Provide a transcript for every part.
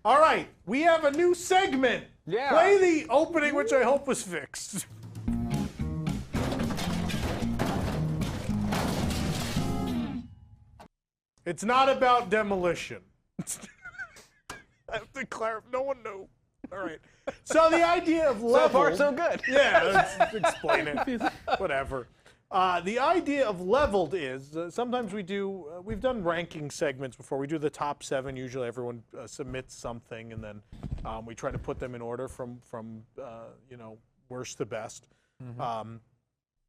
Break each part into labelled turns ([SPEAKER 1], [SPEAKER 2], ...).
[SPEAKER 1] All right, we have a new segment.
[SPEAKER 2] Yeah.
[SPEAKER 1] Play the opening, which I hope was fixed. It's not about demolition. I have to clarify. No one knew. All right. So the idea of leveled.
[SPEAKER 2] So far, so good.
[SPEAKER 1] Yeah, let's explain it. Whatever. The idea of leveled is sometimes we've done ranking segments before. We do the top 7. Usually everyone submits something, and then we try to put them in order from worst to best. Mm-hmm.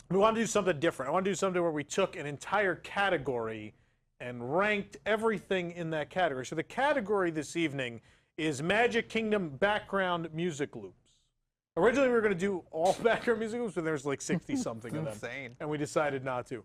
[SPEAKER 1] We want to do something different. I want to do something where we took an entire category and ranked everything in that category. So the category this evening is Magic Kingdom background music loops. Originally, we were going to do all background music loops, but there's like 60-something of them.
[SPEAKER 2] Insane.
[SPEAKER 1] And we decided not to.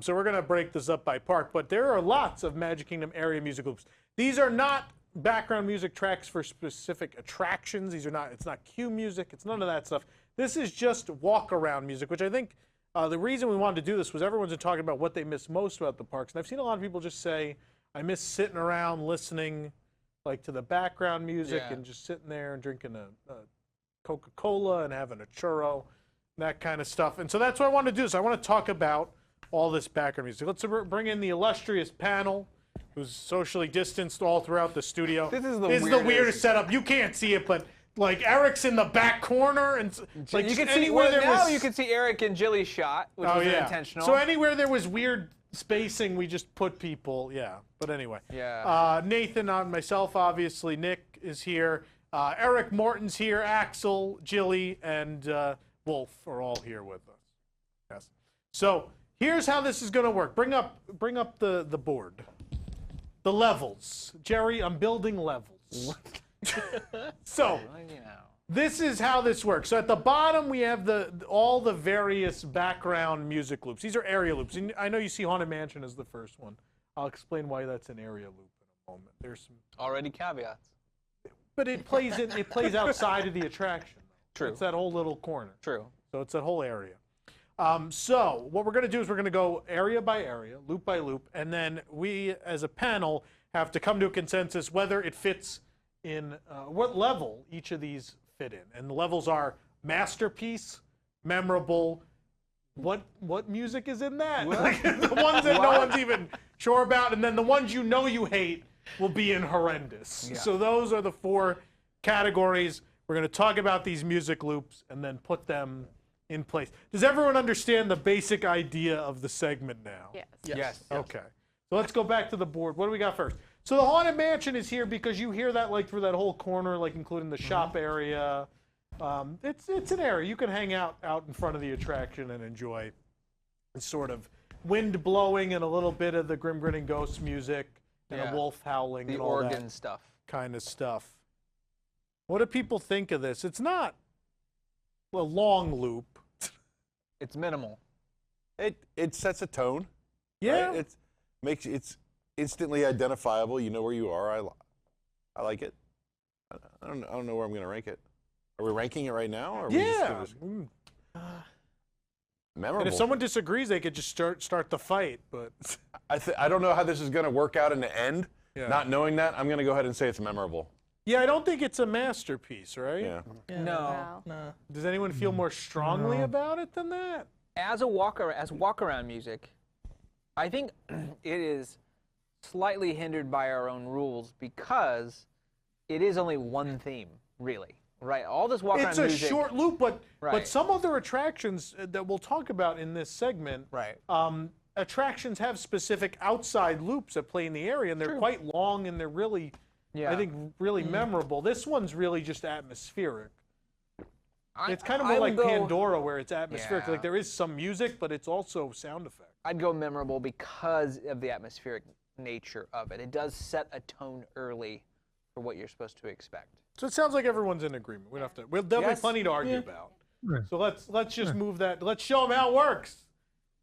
[SPEAKER 1] So we're going to break this up by park. But there are lots of Magic Kingdom area music loops. These are not background music tracks for specific attractions. It's not cue music. It's none of that stuff. This is just walk-around music, which I think the reason we wanted to do this was everyone's been talking about what they miss most about the parks. And I've seen a lot of people just say, I miss sitting around listening like to the background music and just sitting there and drinking a Coca-Cola and having a churro, that kind of stuff. And so that's what I want to do. So I want to talk about all this background music. Let's bring in the illustrious panel, who's socially distanced all throughout the studio.
[SPEAKER 2] This is
[SPEAKER 1] the weirdest setup. You can't see it, but like Eric's in the back corner, and like
[SPEAKER 2] you can see
[SPEAKER 1] anywhere there
[SPEAKER 2] now
[SPEAKER 1] was.
[SPEAKER 2] You can see Eric and Jilly's shot, which was intentional.
[SPEAKER 1] So anywhere there was weird spacing, we just put people. Yeah. But anyway.
[SPEAKER 2] Yeah.
[SPEAKER 1] Nathan, myself, obviously. Nick is here. Eric Morton's here. Axel, Jilly, and Wolf are all here with us. Yes. So here's how this is going to work. Bring up the board. The levels. Jerry, I'm building levels. So this is how this works. So at the bottom we have all the various background music loops. These are area loops. And I know you see Haunted Mansion as the first one. I'll explain why that's an area loop in a moment. There's some
[SPEAKER 2] already caveats.
[SPEAKER 1] But it plays outside of the attraction.
[SPEAKER 2] True.
[SPEAKER 1] It's that whole little corner.
[SPEAKER 2] True.
[SPEAKER 1] So it's that whole area. So what we're going to do is we're going to go area by area, loop by loop, and then we as a panel have to come to a consensus whether it fits in what level each of these fit in. And the levels are masterpiece, memorable. What music is in that? Like, the ones that no one's even sure about, and then the ones you know you hate will be in horrendous. Yeah. So those are the 4 categories. We're going to talk about these music loops and then put them in place. Does everyone understand the basic idea of the segment now?
[SPEAKER 3] Yes.
[SPEAKER 2] Yes.
[SPEAKER 1] Okay. So let's go back to the board. What do we got first? So the Haunted Mansion is here because you hear that like through that whole corner, like including the shop area. It's an area you can hang out in front of the attraction and enjoy. It's sort of wind blowing and a little bit of the Grim Grinning Ghost music and a wolf howling
[SPEAKER 2] the
[SPEAKER 1] and all
[SPEAKER 2] organ
[SPEAKER 1] that
[SPEAKER 2] stuff.
[SPEAKER 1] kind of stuff. What do people think of this? It's not a long loop.
[SPEAKER 2] It's minimal.
[SPEAKER 4] It sets a tone.
[SPEAKER 1] Yeah.
[SPEAKER 4] Right? It's instantly identifiable. You know where you are. I like it. I don't know where I'm going to rank it. Are we ranking it right now? Or are we just memorable.
[SPEAKER 1] And if someone disagrees, they could just start the fight. But
[SPEAKER 4] I don't know how this is going to work out in the end.
[SPEAKER 1] Yeah.
[SPEAKER 4] Not knowing that, I'm going to go ahead and say it's memorable.
[SPEAKER 1] yeah, I don't think it's a masterpiece, right?
[SPEAKER 4] Yeah.
[SPEAKER 2] No.
[SPEAKER 3] No.
[SPEAKER 1] Does anyone feel more strongly about it than that?
[SPEAKER 2] As walk-around music, I think it is slightly hindered by our own rules because it is only one theme, really. Right, all this walk-around music.
[SPEAKER 1] It's a short loop, but some other attractions that we'll talk about in this segment, attractions have specific outside loops that play in the area, and they're quite long, and they're really, I think, really memorable. This one's really just atmospheric. It's kind of more like Pandora, where it's atmospheric. Like there is some music, but it's also sound effects.
[SPEAKER 2] I'd go memorable because of the atmospheric nature of it. It does set a tone early for what you're supposed to expect.
[SPEAKER 1] So it sounds like everyone's in agreement. We'll definitely plenty to argue about.
[SPEAKER 5] Right.
[SPEAKER 1] So let's just move that. Let's show them how it works.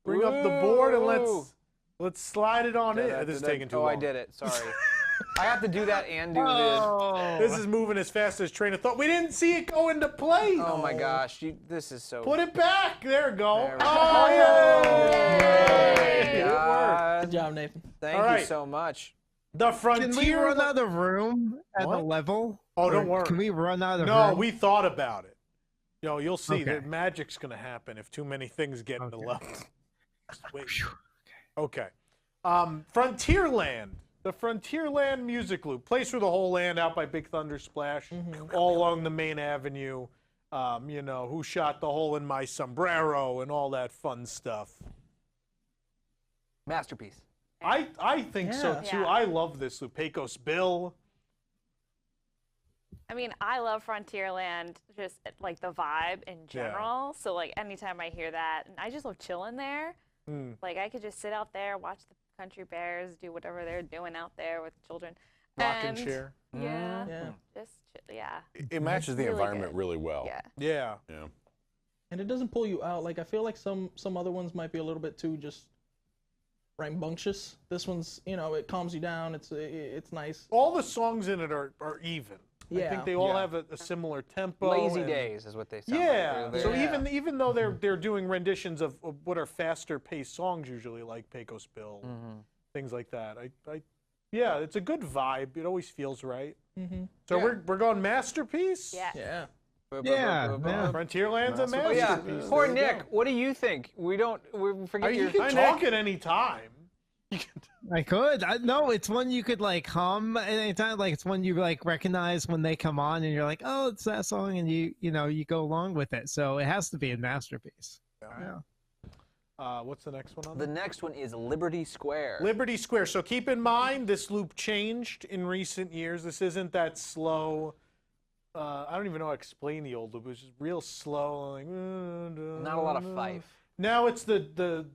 [SPEAKER 1] Bring up the board and let's slide it on in. This is taking too long.
[SPEAKER 2] Oh, I did it. Sorry. I have to do that and do this.
[SPEAKER 1] This is moving as fast as train of thought. We didn't see it go into place.
[SPEAKER 2] Oh my gosh, this is so.
[SPEAKER 1] Put it back. There we go.
[SPEAKER 2] There we go.
[SPEAKER 1] Oh, yay!
[SPEAKER 2] Yay!
[SPEAKER 1] It worked.
[SPEAKER 5] Good job, Nathan.
[SPEAKER 2] Thank you so much.
[SPEAKER 1] The
[SPEAKER 3] Can we
[SPEAKER 1] Frontier.
[SPEAKER 3] run out of room at
[SPEAKER 1] What?
[SPEAKER 3] the level?
[SPEAKER 1] Oh, don't
[SPEAKER 3] Or
[SPEAKER 1] worry.
[SPEAKER 3] Can we run out of
[SPEAKER 1] No,
[SPEAKER 3] room?
[SPEAKER 1] we thought about it. You'll see
[SPEAKER 3] Okay.
[SPEAKER 1] that magic's gonna happen if too many things get in the level. Just wait. Okay. Frontierland. The Frontierland music loop. Place through the whole land out by Big Thunder Splash, all along the main avenue. You know, who shot the hole in my sombrero and all that fun stuff.
[SPEAKER 2] Masterpiece.
[SPEAKER 1] I think so
[SPEAKER 5] Yeah.
[SPEAKER 1] too.
[SPEAKER 5] Yeah.
[SPEAKER 1] I love this loop. Pecos Bill.
[SPEAKER 5] I mean, I love Frontierland, just like the vibe in general. So like anytime I hear that, and I just love chilling there. Like I could just sit out there, watch the country bears do whatever they're doing out there with children.
[SPEAKER 1] Rocking
[SPEAKER 5] And
[SPEAKER 1] chair.
[SPEAKER 5] Yeah.
[SPEAKER 6] Yeah.
[SPEAKER 5] Just yeah.
[SPEAKER 4] It matches the
[SPEAKER 5] Really
[SPEAKER 4] environment
[SPEAKER 5] good.
[SPEAKER 4] really well.
[SPEAKER 5] Yeah.
[SPEAKER 1] Yeah.
[SPEAKER 4] Yeah.
[SPEAKER 6] And it doesn't pull you out. Like I feel like some other ones might be a little bit too just rambunctious. This one's, you know, it calms you down. It's nice.
[SPEAKER 1] All the songs in it are even. I
[SPEAKER 6] Yeah.
[SPEAKER 1] think they all
[SPEAKER 6] Yeah.
[SPEAKER 1] have a similar tempo.
[SPEAKER 2] Lazy
[SPEAKER 1] and-
[SPEAKER 2] days is what they sound
[SPEAKER 1] Yeah.
[SPEAKER 2] like. They're
[SPEAKER 1] So
[SPEAKER 2] very-
[SPEAKER 1] even though they're doing renditions of what are faster paced songs usually, like Pecos Bill, things like that. Yeah, it's a good vibe. It always feels right. So
[SPEAKER 2] Yeah.
[SPEAKER 1] we're going masterpiece.
[SPEAKER 5] Yeah.
[SPEAKER 6] Yeah.
[SPEAKER 3] Yeah, yeah.
[SPEAKER 1] Frontierland's a
[SPEAKER 2] Oh yeah,
[SPEAKER 1] masterpiece.
[SPEAKER 2] poor
[SPEAKER 1] There you
[SPEAKER 2] Nick.
[SPEAKER 1] go.
[SPEAKER 2] What do you think? We forget
[SPEAKER 1] You
[SPEAKER 2] your.
[SPEAKER 1] can talk at any time.
[SPEAKER 3] I could. No, it's one you could like hum at any time. Like it's one you like recognize when they come on, and you're like, oh, it's that song, and you go along with it. So it has to be a masterpiece. Yeah.
[SPEAKER 1] What's the next one on
[SPEAKER 2] The
[SPEAKER 1] there?
[SPEAKER 2] next one is Liberty Square.
[SPEAKER 1] Liberty Square. So keep in mind, this loop changed in recent years. This isn't that slow. I don't even know how to explain the old loop. It was just real slow. Like,
[SPEAKER 2] Not a lot of fife.
[SPEAKER 1] Now it's the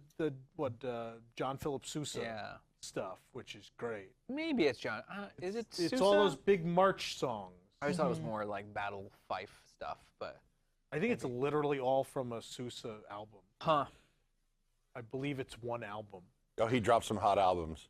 [SPEAKER 1] John Philip Sousa
[SPEAKER 2] Yeah.
[SPEAKER 1] stuff, which is great.
[SPEAKER 2] Maybe it's John. Is it
[SPEAKER 1] It's
[SPEAKER 2] Sousa?
[SPEAKER 1] all those big march songs.
[SPEAKER 2] I always thought it was more like battle fife stuff, but.
[SPEAKER 1] I think it's literally all from a Sousa album.
[SPEAKER 2] Huh.
[SPEAKER 1] I believe it's one album.
[SPEAKER 4] Oh, he dropped some hot albums.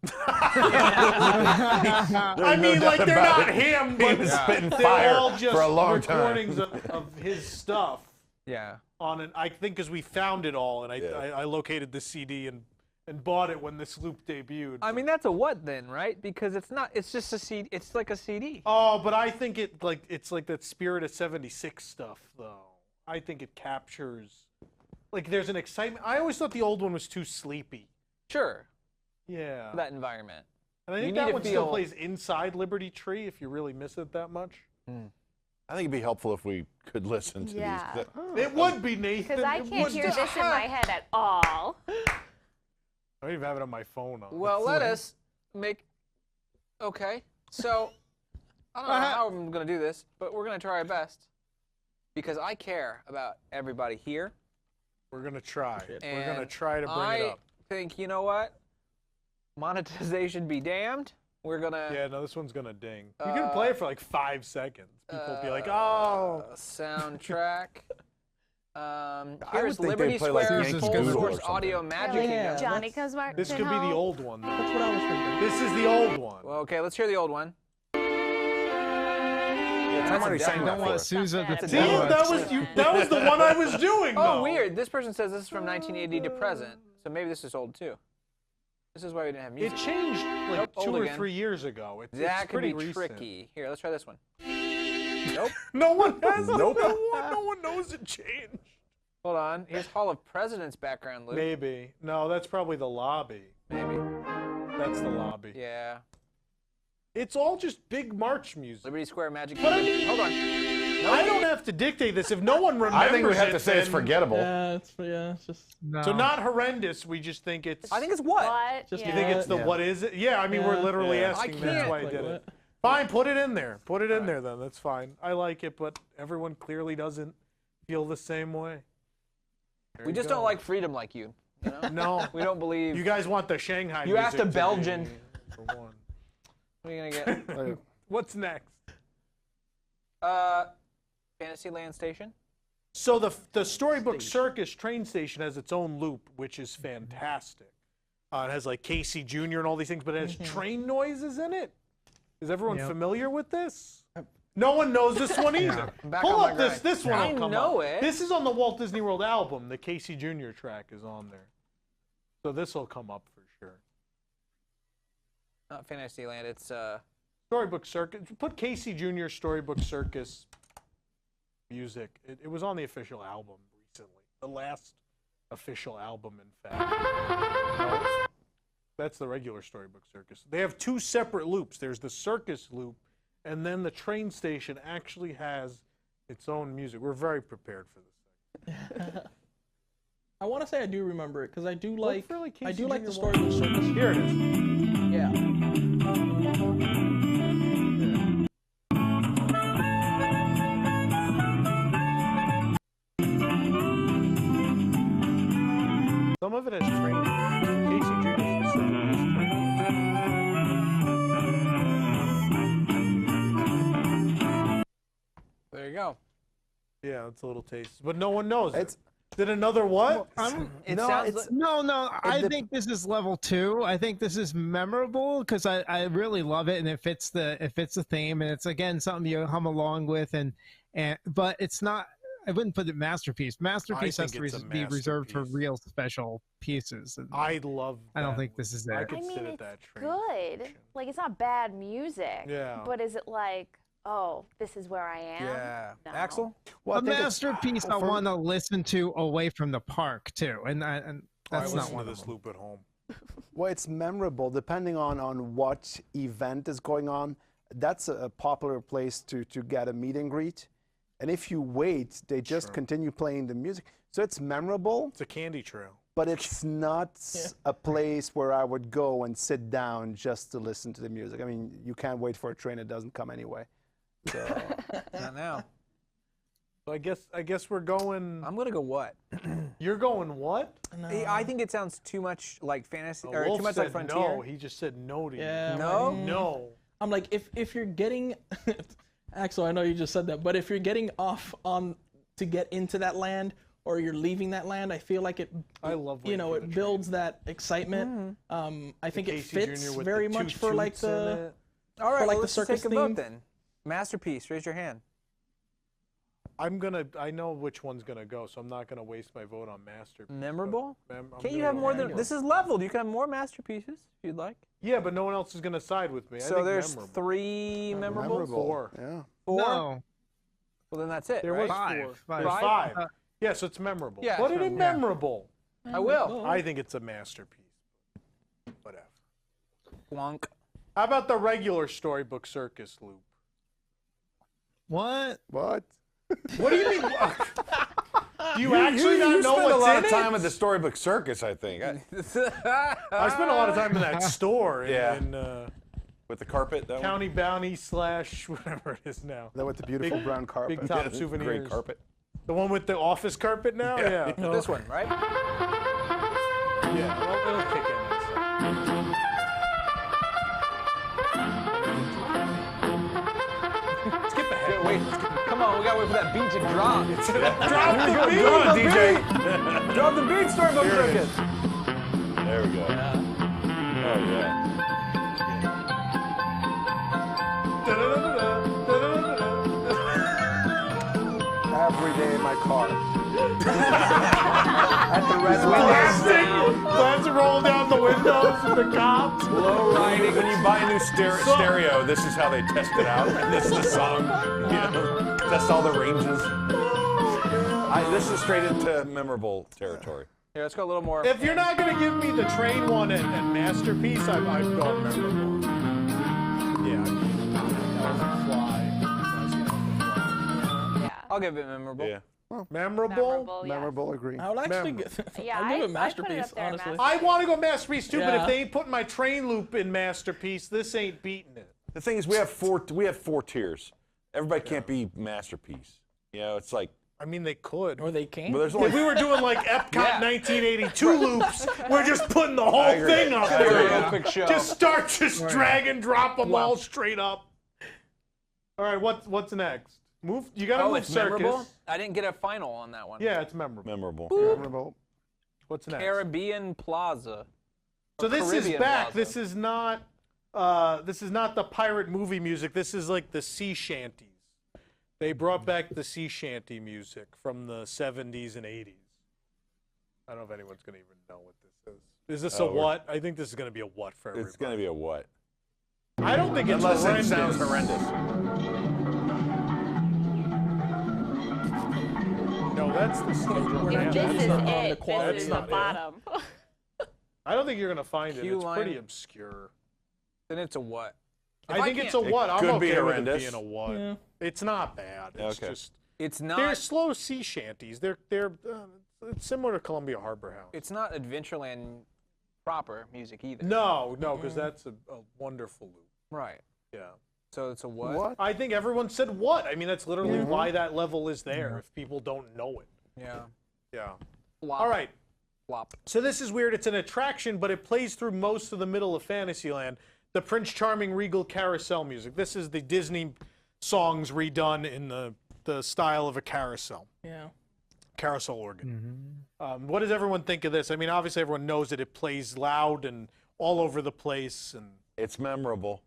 [SPEAKER 1] I mean,
[SPEAKER 4] no
[SPEAKER 1] like
[SPEAKER 4] doubt
[SPEAKER 1] they're
[SPEAKER 4] about
[SPEAKER 1] not
[SPEAKER 4] it.
[SPEAKER 1] him,
[SPEAKER 4] He
[SPEAKER 1] but
[SPEAKER 4] was spitting
[SPEAKER 1] they're
[SPEAKER 4] fire
[SPEAKER 1] all just
[SPEAKER 4] for a long time.
[SPEAKER 1] recordings of his stuff.
[SPEAKER 2] Yeah.
[SPEAKER 1] On an, I think because we found it all, and
[SPEAKER 4] Yeah.
[SPEAKER 1] I located the CD and bought it when this loop debuted.
[SPEAKER 2] I mean, that's a what then, right? Because it's not. It's just a CD. It's like a CD.
[SPEAKER 1] Oh, but I think it's like that Spirit of '76 stuff, though. I think it captures, like, there's an excitement. I always thought the old one was too sleepy.
[SPEAKER 2] Sure.
[SPEAKER 1] Yeah.
[SPEAKER 2] For that environment.
[SPEAKER 1] And I
[SPEAKER 2] you
[SPEAKER 1] think
[SPEAKER 2] need
[SPEAKER 1] that
[SPEAKER 2] to
[SPEAKER 1] one still
[SPEAKER 2] feel-
[SPEAKER 1] plays inside Liberty Tree if you really miss it that much.
[SPEAKER 4] I think it'd be helpful if we could listen to
[SPEAKER 5] Yeah.
[SPEAKER 4] these.
[SPEAKER 1] It would be, Nathan.
[SPEAKER 5] Because I
[SPEAKER 1] It
[SPEAKER 5] can't
[SPEAKER 1] would
[SPEAKER 5] hear
[SPEAKER 1] be.
[SPEAKER 5] this in my head at all.
[SPEAKER 1] I don't even have it on my phone.
[SPEAKER 2] Well, let us make. Okay. So, I don't know how I'm going to do this, but we're going to try our best. Because I care about everybody here.
[SPEAKER 1] We're gonna try. We're
[SPEAKER 2] And
[SPEAKER 1] gonna try to bring
[SPEAKER 2] I
[SPEAKER 1] it up.
[SPEAKER 2] think, you know what? Monetization be damned. We're going to.
[SPEAKER 1] Yeah, no, this one's gonna ding. You can play it for like 5 seconds. People will be like, "Oh."
[SPEAKER 2] Soundtrack.
[SPEAKER 4] would
[SPEAKER 2] Here's
[SPEAKER 4] think
[SPEAKER 2] Liberty
[SPEAKER 4] they'd play, like,
[SPEAKER 2] Square
[SPEAKER 3] Yankee
[SPEAKER 2] full
[SPEAKER 3] Doodle
[SPEAKER 2] source
[SPEAKER 4] or something.
[SPEAKER 2] audio magic.
[SPEAKER 6] Yeah,
[SPEAKER 2] Kingdom.
[SPEAKER 5] Johnny comes marching
[SPEAKER 1] This could be the
[SPEAKER 5] home.
[SPEAKER 1] old one. Though.
[SPEAKER 6] That's what I was thinking.
[SPEAKER 1] This is the old one.
[SPEAKER 2] Well, okay, let's hear the old one.
[SPEAKER 4] Tom already sang
[SPEAKER 3] I
[SPEAKER 4] that
[SPEAKER 3] don't
[SPEAKER 4] for
[SPEAKER 3] want
[SPEAKER 4] us.
[SPEAKER 3] Sousa
[SPEAKER 5] That's
[SPEAKER 3] to
[SPEAKER 5] a
[SPEAKER 1] See,
[SPEAKER 5] demo.
[SPEAKER 1] that was the one I was doing.
[SPEAKER 2] Oh,
[SPEAKER 1] though.
[SPEAKER 2] weird. This person says this is from 1980 to present, so maybe this is old too. This is why we didn't have
[SPEAKER 1] It
[SPEAKER 2] music.
[SPEAKER 1] changed like
[SPEAKER 2] Nope, old
[SPEAKER 1] 2 or
[SPEAKER 2] again.
[SPEAKER 1] 3 years ago. It's
[SPEAKER 2] That could
[SPEAKER 1] pretty
[SPEAKER 2] be
[SPEAKER 1] recent.
[SPEAKER 2] tricky. Here, let's try this one. Nope.
[SPEAKER 1] No one has
[SPEAKER 4] Nope.
[SPEAKER 1] No one knows it changed.
[SPEAKER 2] Hold on. Here's Hall of Presidents background loop.
[SPEAKER 1] Maybe. No, that's probably the lobby.
[SPEAKER 2] Maybe.
[SPEAKER 1] That's the lobby.
[SPEAKER 2] Yeah.
[SPEAKER 1] It's all just big march music.
[SPEAKER 2] Liberty Square Magic
[SPEAKER 1] But I
[SPEAKER 2] Kingdom.
[SPEAKER 1] mean-
[SPEAKER 2] Hold on.
[SPEAKER 1] I don't have to dictate this. If no one remembers
[SPEAKER 4] I think we have to
[SPEAKER 1] it,
[SPEAKER 4] say it's
[SPEAKER 1] then-
[SPEAKER 4] forgettable.
[SPEAKER 6] It's just.
[SPEAKER 3] No.
[SPEAKER 1] So not horrendous. We just think it's.
[SPEAKER 2] I think it's what?
[SPEAKER 5] What?
[SPEAKER 6] Just
[SPEAKER 1] You think it's the
[SPEAKER 6] Yeah.
[SPEAKER 1] what is it? Yeah, I mean we're
[SPEAKER 6] Yeah.
[SPEAKER 1] literally
[SPEAKER 4] Yeah.
[SPEAKER 1] asking.
[SPEAKER 2] I
[SPEAKER 1] That's
[SPEAKER 2] can't.
[SPEAKER 1] why I
[SPEAKER 6] Like
[SPEAKER 1] did
[SPEAKER 6] what?
[SPEAKER 1] it. Fine, put it in there. Put it in there then. That's fine. I like it, but everyone clearly doesn't feel the same way. There
[SPEAKER 2] We
[SPEAKER 1] you
[SPEAKER 2] just
[SPEAKER 1] go.
[SPEAKER 2] don't like freedom like you. You know?
[SPEAKER 1] No.
[SPEAKER 2] We don't believe.
[SPEAKER 1] You guys want the Shanghai.
[SPEAKER 2] You asked
[SPEAKER 1] music
[SPEAKER 2] a
[SPEAKER 1] to
[SPEAKER 2] Belgian.
[SPEAKER 1] be for one.
[SPEAKER 2] What are you gonna get?
[SPEAKER 1] What's next?
[SPEAKER 2] Fantasyland Station.
[SPEAKER 1] So the Storybook Circus train station has its own loop, which is fantastic. It has like Casey Jr. and all these things, but it has train noises in it. Is everyone
[SPEAKER 3] Yep.
[SPEAKER 1] familiar with this? No one knows this one either.
[SPEAKER 2] I'm back
[SPEAKER 1] Pull
[SPEAKER 2] on my
[SPEAKER 1] up this.
[SPEAKER 2] grind.
[SPEAKER 1] This one
[SPEAKER 2] I
[SPEAKER 1] will come
[SPEAKER 2] know
[SPEAKER 1] up.
[SPEAKER 2] it.
[SPEAKER 1] This is on the Walt Disney World album. The Casey Jr. track is on there, so this will come up for sure.
[SPEAKER 2] Not Fantasyland. It's
[SPEAKER 1] Storybook Circus. Put Casey Jr. Storybook Circus music. It was on the official album recently. The last official album, in fact. That's the regular Storybook Circus. They have 2 separate loops. There's the circus loop, and then the train station actually has its own music. We're very prepared for this.
[SPEAKER 6] I want to say I do remember it because I do like
[SPEAKER 1] really
[SPEAKER 6] I
[SPEAKER 1] Casey
[SPEAKER 6] do like
[SPEAKER 1] Jr.
[SPEAKER 6] the Storybook Circus.
[SPEAKER 1] Here it is.
[SPEAKER 6] Yeah.
[SPEAKER 1] Some of it has train. Casey Jr. specifically has train.
[SPEAKER 2] there you go.
[SPEAKER 1] Yeah, it's a little taste, but no one knows.
[SPEAKER 7] It's
[SPEAKER 1] Did another what?
[SPEAKER 2] It
[SPEAKER 7] no,
[SPEAKER 2] sounds
[SPEAKER 7] it's
[SPEAKER 3] No, I
[SPEAKER 7] the-
[SPEAKER 3] think this is level 2. I think this is memorable because I really love it and it fits the theme, and it's again something you hum along with, and but it's not. I wouldn't put it masterpiece. Masterpiece has
[SPEAKER 1] think
[SPEAKER 3] to
[SPEAKER 1] it's a
[SPEAKER 3] be reserved for
[SPEAKER 1] masterpiece.
[SPEAKER 3] real special pieces. And
[SPEAKER 1] I love.
[SPEAKER 3] I don't
[SPEAKER 1] that
[SPEAKER 3] think
[SPEAKER 1] one.
[SPEAKER 3] this is
[SPEAKER 1] I
[SPEAKER 3] it.
[SPEAKER 1] could
[SPEAKER 5] I mean,
[SPEAKER 1] sit at
[SPEAKER 5] it's
[SPEAKER 1] that train
[SPEAKER 5] good.
[SPEAKER 1] station.
[SPEAKER 5] Like, it's not bad music.
[SPEAKER 1] Yeah.
[SPEAKER 5] But is it like, oh, this is where I am? No.
[SPEAKER 2] Axel?
[SPEAKER 7] well, I
[SPEAKER 3] A
[SPEAKER 7] think it's-
[SPEAKER 3] masterpiece I
[SPEAKER 7] for-
[SPEAKER 3] want to listen to away from the park too, and that's
[SPEAKER 1] I
[SPEAKER 3] not
[SPEAKER 1] listen
[SPEAKER 3] one
[SPEAKER 1] to
[SPEAKER 3] of
[SPEAKER 1] this
[SPEAKER 3] them.
[SPEAKER 1] loop at home.
[SPEAKER 7] Well, it's memorable depending on what event is going on. That's a popular place to get a meet and greet. And if you wait, they just
[SPEAKER 1] Sure.
[SPEAKER 7] continue playing the music. So it's memorable,
[SPEAKER 1] It's a candy trail.
[SPEAKER 7] but it's not a place where I would go and sit down just to listen to the music. I mean, you can't wait for a train that doesn't come anyway. So
[SPEAKER 2] Not now.
[SPEAKER 1] So I guess we're going.
[SPEAKER 2] I'm gonna go what?
[SPEAKER 1] You're going what?
[SPEAKER 2] I think it sounds too much like fantasy,
[SPEAKER 1] Oh,
[SPEAKER 2] or
[SPEAKER 1] Wolf
[SPEAKER 2] too much
[SPEAKER 1] said
[SPEAKER 2] like Frontier.
[SPEAKER 1] no. He just said no to
[SPEAKER 6] Yeah.
[SPEAKER 2] No?
[SPEAKER 1] you. No.
[SPEAKER 6] I'm like, if you're getting, Axel, I know you just said that, but if you're getting off on to get into that land, or you're leaving that land, I feel like it.
[SPEAKER 1] I love
[SPEAKER 6] You
[SPEAKER 1] waiting
[SPEAKER 6] know,
[SPEAKER 1] for
[SPEAKER 6] it
[SPEAKER 1] the
[SPEAKER 6] builds that excitement. I think it
[SPEAKER 1] Casey
[SPEAKER 6] fits
[SPEAKER 1] Jr. with
[SPEAKER 6] very
[SPEAKER 1] the
[SPEAKER 6] much
[SPEAKER 1] two
[SPEAKER 6] for like
[SPEAKER 1] toots in
[SPEAKER 6] the.
[SPEAKER 1] it.
[SPEAKER 2] All right,
[SPEAKER 6] like
[SPEAKER 2] well,
[SPEAKER 6] the
[SPEAKER 2] let's
[SPEAKER 6] circus
[SPEAKER 2] take a vote
[SPEAKER 6] theme.
[SPEAKER 2] then. Masterpiece. Raise your hand.
[SPEAKER 1] I know which one's gonna go, so I'm not gonna waste my vote on masterpiece.
[SPEAKER 2] Memorable?
[SPEAKER 1] I'm
[SPEAKER 2] Can't you
[SPEAKER 1] gonna
[SPEAKER 2] have
[SPEAKER 1] go
[SPEAKER 2] more than
[SPEAKER 1] memorable.
[SPEAKER 2] this is leveled? You can have more masterpieces if you'd like.
[SPEAKER 1] Yeah, but no one else is gonna side with me. I
[SPEAKER 2] So
[SPEAKER 1] think
[SPEAKER 2] there's
[SPEAKER 1] memorable.
[SPEAKER 2] 3 memorable.
[SPEAKER 1] Four.
[SPEAKER 7] yeah.
[SPEAKER 2] 4.
[SPEAKER 3] No,
[SPEAKER 2] Well, then that's it.
[SPEAKER 1] There
[SPEAKER 2] right?
[SPEAKER 1] was
[SPEAKER 3] Five.
[SPEAKER 1] 4.
[SPEAKER 3] Five.
[SPEAKER 1] There's
[SPEAKER 2] Five?
[SPEAKER 1] 5. Yeah, so it's memorable.
[SPEAKER 2] Yeah,
[SPEAKER 1] Put
[SPEAKER 2] it's
[SPEAKER 1] it in
[SPEAKER 3] memorable.
[SPEAKER 1] memorable.
[SPEAKER 2] I will.
[SPEAKER 1] I think it's a masterpiece. Whatever.
[SPEAKER 2] Flunk.
[SPEAKER 1] How about the regular Storybook Circus loop?
[SPEAKER 3] what?
[SPEAKER 7] What?
[SPEAKER 1] What do you mean? Do you actually not know
[SPEAKER 4] spend
[SPEAKER 1] what's
[SPEAKER 4] a lot
[SPEAKER 1] in
[SPEAKER 4] of
[SPEAKER 1] it?
[SPEAKER 4] time at the Storybook Circus, I think.
[SPEAKER 1] I spent a lot of time in that store in,
[SPEAKER 4] Yeah.
[SPEAKER 1] in
[SPEAKER 4] With the carpet, that
[SPEAKER 1] County Bounty / whatever it is now.
[SPEAKER 7] That with the beautiful
[SPEAKER 1] Big-
[SPEAKER 7] brown carpet.
[SPEAKER 1] big top
[SPEAKER 4] one.
[SPEAKER 1] souvenirs.
[SPEAKER 4] Great carpet.
[SPEAKER 1] The one with the office carpet now? Yeah.
[SPEAKER 2] This one, right?
[SPEAKER 1] Yeah, it'll kick in. Skip ahead.
[SPEAKER 2] Wait, come on, we gotta wait for that beat to drop.
[SPEAKER 1] Drop the beat!
[SPEAKER 4] Go on, DJ.
[SPEAKER 2] Drop the beat, Storybook
[SPEAKER 4] Here it
[SPEAKER 2] Circus.
[SPEAKER 4] There we go. Oh, yeah.
[SPEAKER 7] Every day in my car. At the red
[SPEAKER 1] Plastic roll down the windows with the cops.
[SPEAKER 2] Low riding.
[SPEAKER 4] When you buy a new stereo, this is how they test it out. And this is the song. You know, test all the ranges. This is straight into memorable territory.
[SPEAKER 2] Here, let's go a little more.
[SPEAKER 1] If you're not gonna give me the train one and Masterpiece, I've gone memorable. Yeah.
[SPEAKER 5] Yeah.
[SPEAKER 2] I'll give it memorable.
[SPEAKER 4] Yeah.
[SPEAKER 1] Memorable?
[SPEAKER 5] Yeah.
[SPEAKER 7] Memorable, agree.
[SPEAKER 6] I would actually
[SPEAKER 1] Memorable.
[SPEAKER 6] give.
[SPEAKER 5] Yeah,
[SPEAKER 6] I'll give
[SPEAKER 5] I'd
[SPEAKER 6] it
[SPEAKER 5] put it
[SPEAKER 6] masterpiece,
[SPEAKER 5] up there,
[SPEAKER 6] honestly.
[SPEAKER 1] I want to go Masterpiece too, but
[SPEAKER 6] Yeah.
[SPEAKER 1] if they ain't putting my train loop in Masterpiece, this ain't beating it.
[SPEAKER 4] The thing is, we have four tiers. Everybody can't be masterpiece. You know, it's like,
[SPEAKER 1] I mean, they could.
[SPEAKER 6] Or they can.
[SPEAKER 4] well, there's
[SPEAKER 1] If
[SPEAKER 4] only
[SPEAKER 1] we were doing like Epcot
[SPEAKER 2] Yeah.
[SPEAKER 1] 1982 loops, we're just putting the whole
[SPEAKER 4] agree.
[SPEAKER 1] thing up
[SPEAKER 4] I agree.
[SPEAKER 1] there.
[SPEAKER 2] Epic show.
[SPEAKER 1] Just start, drag and drop them all straight up. All right, what's next? Move. You gotta
[SPEAKER 2] Oh,
[SPEAKER 1] move
[SPEAKER 2] it's
[SPEAKER 1] circus.
[SPEAKER 2] memorable? I didn't get a final on that one.
[SPEAKER 1] Yeah, it's memorable.
[SPEAKER 4] memorable.
[SPEAKER 7] Memorable.
[SPEAKER 1] What's next?
[SPEAKER 2] Caribbean Plaza.
[SPEAKER 1] So this is
[SPEAKER 2] Caribbean
[SPEAKER 1] back.
[SPEAKER 2] Plaza.
[SPEAKER 1] This is not. This is not the pirate movie music. This is like the sea shanties. They brought back the sea shanty music from the 70s and 80s. I don't know if anyone's gonna even know what this is. Is this a
[SPEAKER 4] Oh, we're-
[SPEAKER 1] what? I think this is gonna be a what for everybody.
[SPEAKER 4] It's going to be a what?
[SPEAKER 1] I don't think it's
[SPEAKER 4] Unless it
[SPEAKER 1] horrendous.
[SPEAKER 4] sounds horrendous.
[SPEAKER 1] No, that's the stage.
[SPEAKER 5] If this is
[SPEAKER 6] not on the
[SPEAKER 5] it,
[SPEAKER 6] quality.
[SPEAKER 5] this is
[SPEAKER 1] That's
[SPEAKER 5] the
[SPEAKER 1] not it.
[SPEAKER 5] bottom.
[SPEAKER 1] I don't think you're gonna find it.
[SPEAKER 2] Cue
[SPEAKER 1] It's pretty
[SPEAKER 2] line.
[SPEAKER 1] obscure.
[SPEAKER 2] Then it's a what? If
[SPEAKER 1] I think it's a
[SPEAKER 2] can't-
[SPEAKER 1] what. I'm
[SPEAKER 4] could be
[SPEAKER 1] okay with it
[SPEAKER 4] horrendous.
[SPEAKER 1] being a what.
[SPEAKER 6] Yeah.
[SPEAKER 1] It's not bad. It's
[SPEAKER 4] Okay.
[SPEAKER 1] just
[SPEAKER 2] It's
[SPEAKER 1] they're
[SPEAKER 2] not.
[SPEAKER 1] slow sea shanties. They're it's similar to Columbia Harbor House.
[SPEAKER 2] It's not Adventureland proper music either.
[SPEAKER 1] No, because that's a wonderful loop.
[SPEAKER 2] Right.
[SPEAKER 1] Yeah.
[SPEAKER 2] So it's a what?
[SPEAKER 7] What?
[SPEAKER 1] I think everyone said what. I mean, that's literally why that level is there. If people don't know it.
[SPEAKER 2] Yeah.
[SPEAKER 1] Yeah.
[SPEAKER 2] Flop.
[SPEAKER 1] All right.
[SPEAKER 2] Flop.
[SPEAKER 1] So this is weird. It's an attraction, but it plays through most of the middle of Fantasyland. The Prince Charming Regal Carousel music. This is the Disney songs redone in the style of a carousel.
[SPEAKER 6] Yeah.
[SPEAKER 1] Carousel organ. What does everyone think of this? I mean, obviously everyone knows that it plays loud and all over the place,
[SPEAKER 4] It's memorable.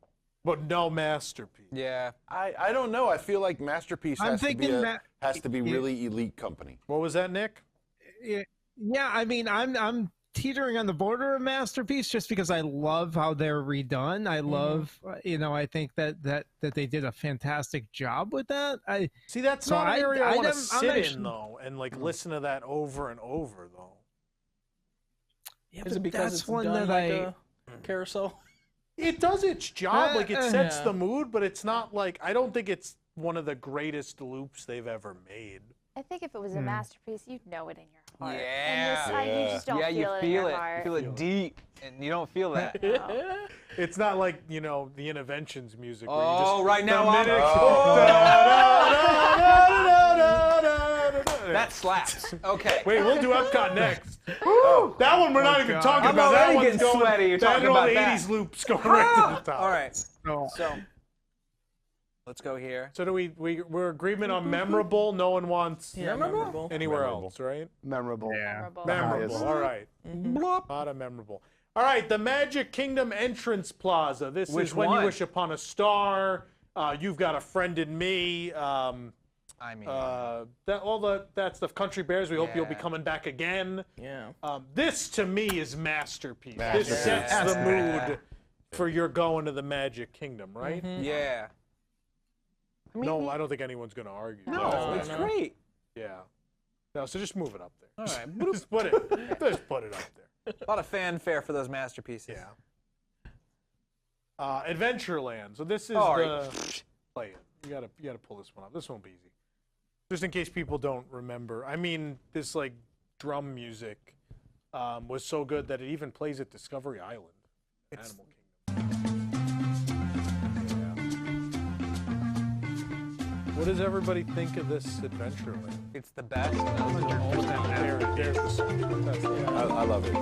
[SPEAKER 1] but no masterpiece.
[SPEAKER 2] Yeah.
[SPEAKER 4] I don't know. I feel like Masterpiece
[SPEAKER 3] I'm
[SPEAKER 4] has to be
[SPEAKER 3] thinking
[SPEAKER 4] has to be really elite company.
[SPEAKER 1] What was that, Nick?
[SPEAKER 3] Yeah, I mean, I'm teetering on the border of masterpiece just because I love how they're redone. I love, I think that they did a fantastic job with that.
[SPEAKER 1] See, that's
[SPEAKER 3] So
[SPEAKER 1] not an area I want to
[SPEAKER 3] I'm
[SPEAKER 1] sit in
[SPEAKER 3] actually-
[SPEAKER 1] though, and like listen to that over and over though.
[SPEAKER 3] Yeah,
[SPEAKER 6] Is
[SPEAKER 3] but
[SPEAKER 6] it because
[SPEAKER 3] that's
[SPEAKER 6] it's
[SPEAKER 3] one
[SPEAKER 6] done
[SPEAKER 3] that
[SPEAKER 6] like
[SPEAKER 3] I.
[SPEAKER 6] a carousel?
[SPEAKER 1] It does its job, like it sets
[SPEAKER 6] Yeah.
[SPEAKER 1] the mood, but it's not like I don't think it's one of the greatest loops they've ever made.
[SPEAKER 5] I think if it was a masterpiece, you'd know it in your heart. And
[SPEAKER 2] Yeah.
[SPEAKER 5] this side, you just don't
[SPEAKER 2] Yeah,
[SPEAKER 5] feel
[SPEAKER 2] you
[SPEAKER 5] it in
[SPEAKER 2] feel
[SPEAKER 5] your
[SPEAKER 2] it.
[SPEAKER 5] heart.
[SPEAKER 2] You feel it deep, and you don't feel that.
[SPEAKER 1] It's not like the Interventions music. Where you
[SPEAKER 2] Oh,
[SPEAKER 1] just,
[SPEAKER 2] right now
[SPEAKER 1] the
[SPEAKER 2] I'm-
[SPEAKER 1] minute-
[SPEAKER 2] That slaps. Okay.
[SPEAKER 1] Wait, we'll do Epcot next. That one we're not even talking
[SPEAKER 2] I'm
[SPEAKER 1] about. That
[SPEAKER 2] already
[SPEAKER 1] one's
[SPEAKER 2] getting
[SPEAKER 1] going.
[SPEAKER 2] sweaty. You're
[SPEAKER 1] that
[SPEAKER 2] talking
[SPEAKER 1] and all
[SPEAKER 2] about
[SPEAKER 1] the
[SPEAKER 2] that.
[SPEAKER 1] 80s loops going right to the top.
[SPEAKER 2] All right.
[SPEAKER 3] So,
[SPEAKER 2] So let's go here.
[SPEAKER 1] So do we're agreement on memorable. No one wants
[SPEAKER 6] Yeah, memorable.
[SPEAKER 1] anywhere
[SPEAKER 4] Memorable.
[SPEAKER 1] else, right?
[SPEAKER 7] Memorable.
[SPEAKER 5] Memorable.
[SPEAKER 1] Memorable.
[SPEAKER 7] highest.
[SPEAKER 1] All right. A lot of memorable. All right, the Magic Kingdom entrance plaza. This
[SPEAKER 2] Which
[SPEAKER 1] is when
[SPEAKER 2] one?
[SPEAKER 1] you wish upon a star. You've got a friend in me.
[SPEAKER 2] I mean,
[SPEAKER 1] That stuff. Country Bears. We hope you'll be
[SPEAKER 2] Yeah.
[SPEAKER 1] coming back again.
[SPEAKER 6] Yeah.
[SPEAKER 1] This to me is masterpiece.
[SPEAKER 4] Masterpiece.
[SPEAKER 1] This sets the
[SPEAKER 2] Yeah.
[SPEAKER 1] mood for your going to the Magic Kingdom, right?
[SPEAKER 2] yeah. I mean,
[SPEAKER 1] No, I don't think anyone's going to argue.
[SPEAKER 2] no, it's
[SPEAKER 6] no.
[SPEAKER 2] great.
[SPEAKER 1] Yeah. No, so just move it up there.
[SPEAKER 2] All right.
[SPEAKER 1] Just put it. Just put it up there.
[SPEAKER 2] A lot of fanfare for those masterpieces.
[SPEAKER 1] Yeah. Adventureland. So this is
[SPEAKER 2] All
[SPEAKER 1] the
[SPEAKER 2] right.
[SPEAKER 1] play it. You gotta pull this one up. This won't be easy. Just in case people don't remember. I mean, this like drum music was so good that it even plays at Discovery Island, Animal Kingdom. Yeah. What does everybody think of this Adventureland?
[SPEAKER 2] It's the best.
[SPEAKER 1] There's the song. That's the
[SPEAKER 4] I love it.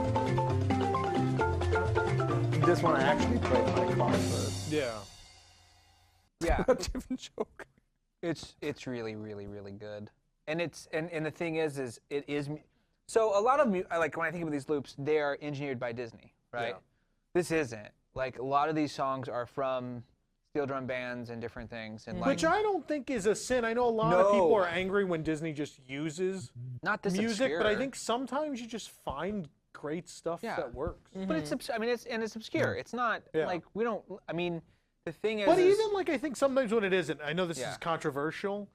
[SPEAKER 7] This one I actually played my car first.
[SPEAKER 1] Yeah.
[SPEAKER 2] Yeah.
[SPEAKER 4] Different joke.
[SPEAKER 2] It's really good, and the thing is it is. So a lot of like when I think of these loops, they are engineered by Disney, right?
[SPEAKER 1] Yeah.
[SPEAKER 2] This isn't. Like a lot of these songs are from steel drum bands and different things, and like
[SPEAKER 1] Which I don't think is a sin. I know a lot of
[SPEAKER 2] No.
[SPEAKER 1] people are angry when Disney just uses
[SPEAKER 2] not this
[SPEAKER 1] music, but I
[SPEAKER 2] obscure.
[SPEAKER 1] think sometimes you just find great stuff
[SPEAKER 2] Yeah.
[SPEAKER 1] that works.
[SPEAKER 2] But it's I mean it's obscure. It's not
[SPEAKER 1] Yeah.
[SPEAKER 2] like we don't. I mean the thing is.
[SPEAKER 1] But
[SPEAKER 2] is-
[SPEAKER 1] even like I think sometimes when it isn't, I know this
[SPEAKER 2] Yeah.
[SPEAKER 1] is controversial.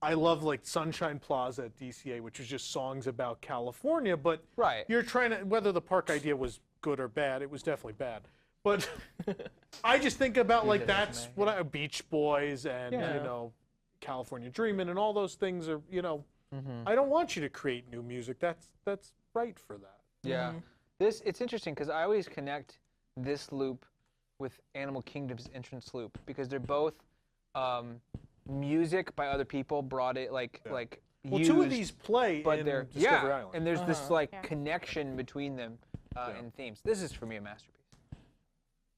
[SPEAKER 1] I love like Sunshine Plaza at DCA, which is just songs about California, but
[SPEAKER 2] Right.
[SPEAKER 1] you're trying to whether the park idea was good or bad, it was definitely bad. But I just think about like that's what Beach Boys and
[SPEAKER 6] Yeah.
[SPEAKER 1] California Dreamin' and all those things are, I don't want you to create new music. That's right for that.
[SPEAKER 2] Yeah. It's interesting because I always connect this loop with Animal Kingdom's entrance loop because they're both music by other people brought it like
[SPEAKER 1] Well,
[SPEAKER 2] used,
[SPEAKER 1] two of these play
[SPEAKER 2] but
[SPEAKER 1] in
[SPEAKER 2] they're
[SPEAKER 1] Discovery Island.
[SPEAKER 2] and there's this like
[SPEAKER 5] Yeah.
[SPEAKER 2] connection between them in themes. This is for me a masterpiece.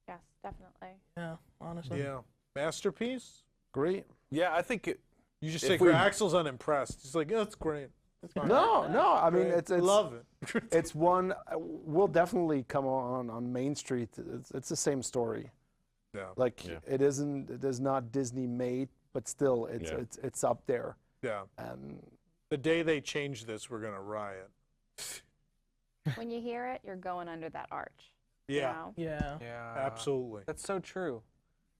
[SPEAKER 5] Yes, definitely.
[SPEAKER 6] Yeah. Honestly.
[SPEAKER 1] Yeah. Masterpiece?
[SPEAKER 7] Great.
[SPEAKER 4] Yeah, I think
[SPEAKER 1] You just
[SPEAKER 4] If
[SPEAKER 1] say
[SPEAKER 4] we-
[SPEAKER 1] Axel's ununimpressed. He's like, yeah, that's great. That's fine.
[SPEAKER 7] No, I mean
[SPEAKER 1] Great.
[SPEAKER 7] it's
[SPEAKER 1] Love it.
[SPEAKER 7] it's one. We'll definitely come on Main Street. It's the same story.
[SPEAKER 1] Yeah.
[SPEAKER 7] Like
[SPEAKER 4] Yeah.
[SPEAKER 7] it isn't. It is not Disney made, but still,
[SPEAKER 4] Yeah.
[SPEAKER 7] it's up there.
[SPEAKER 1] Yeah.
[SPEAKER 7] And
[SPEAKER 1] The day they change this, we're gonna riot.
[SPEAKER 5] When you hear it, you're going under that arch. you
[SPEAKER 1] Yeah.
[SPEAKER 5] know?
[SPEAKER 6] Yeah.
[SPEAKER 2] Yeah.
[SPEAKER 1] Absolutely.
[SPEAKER 2] That's so true.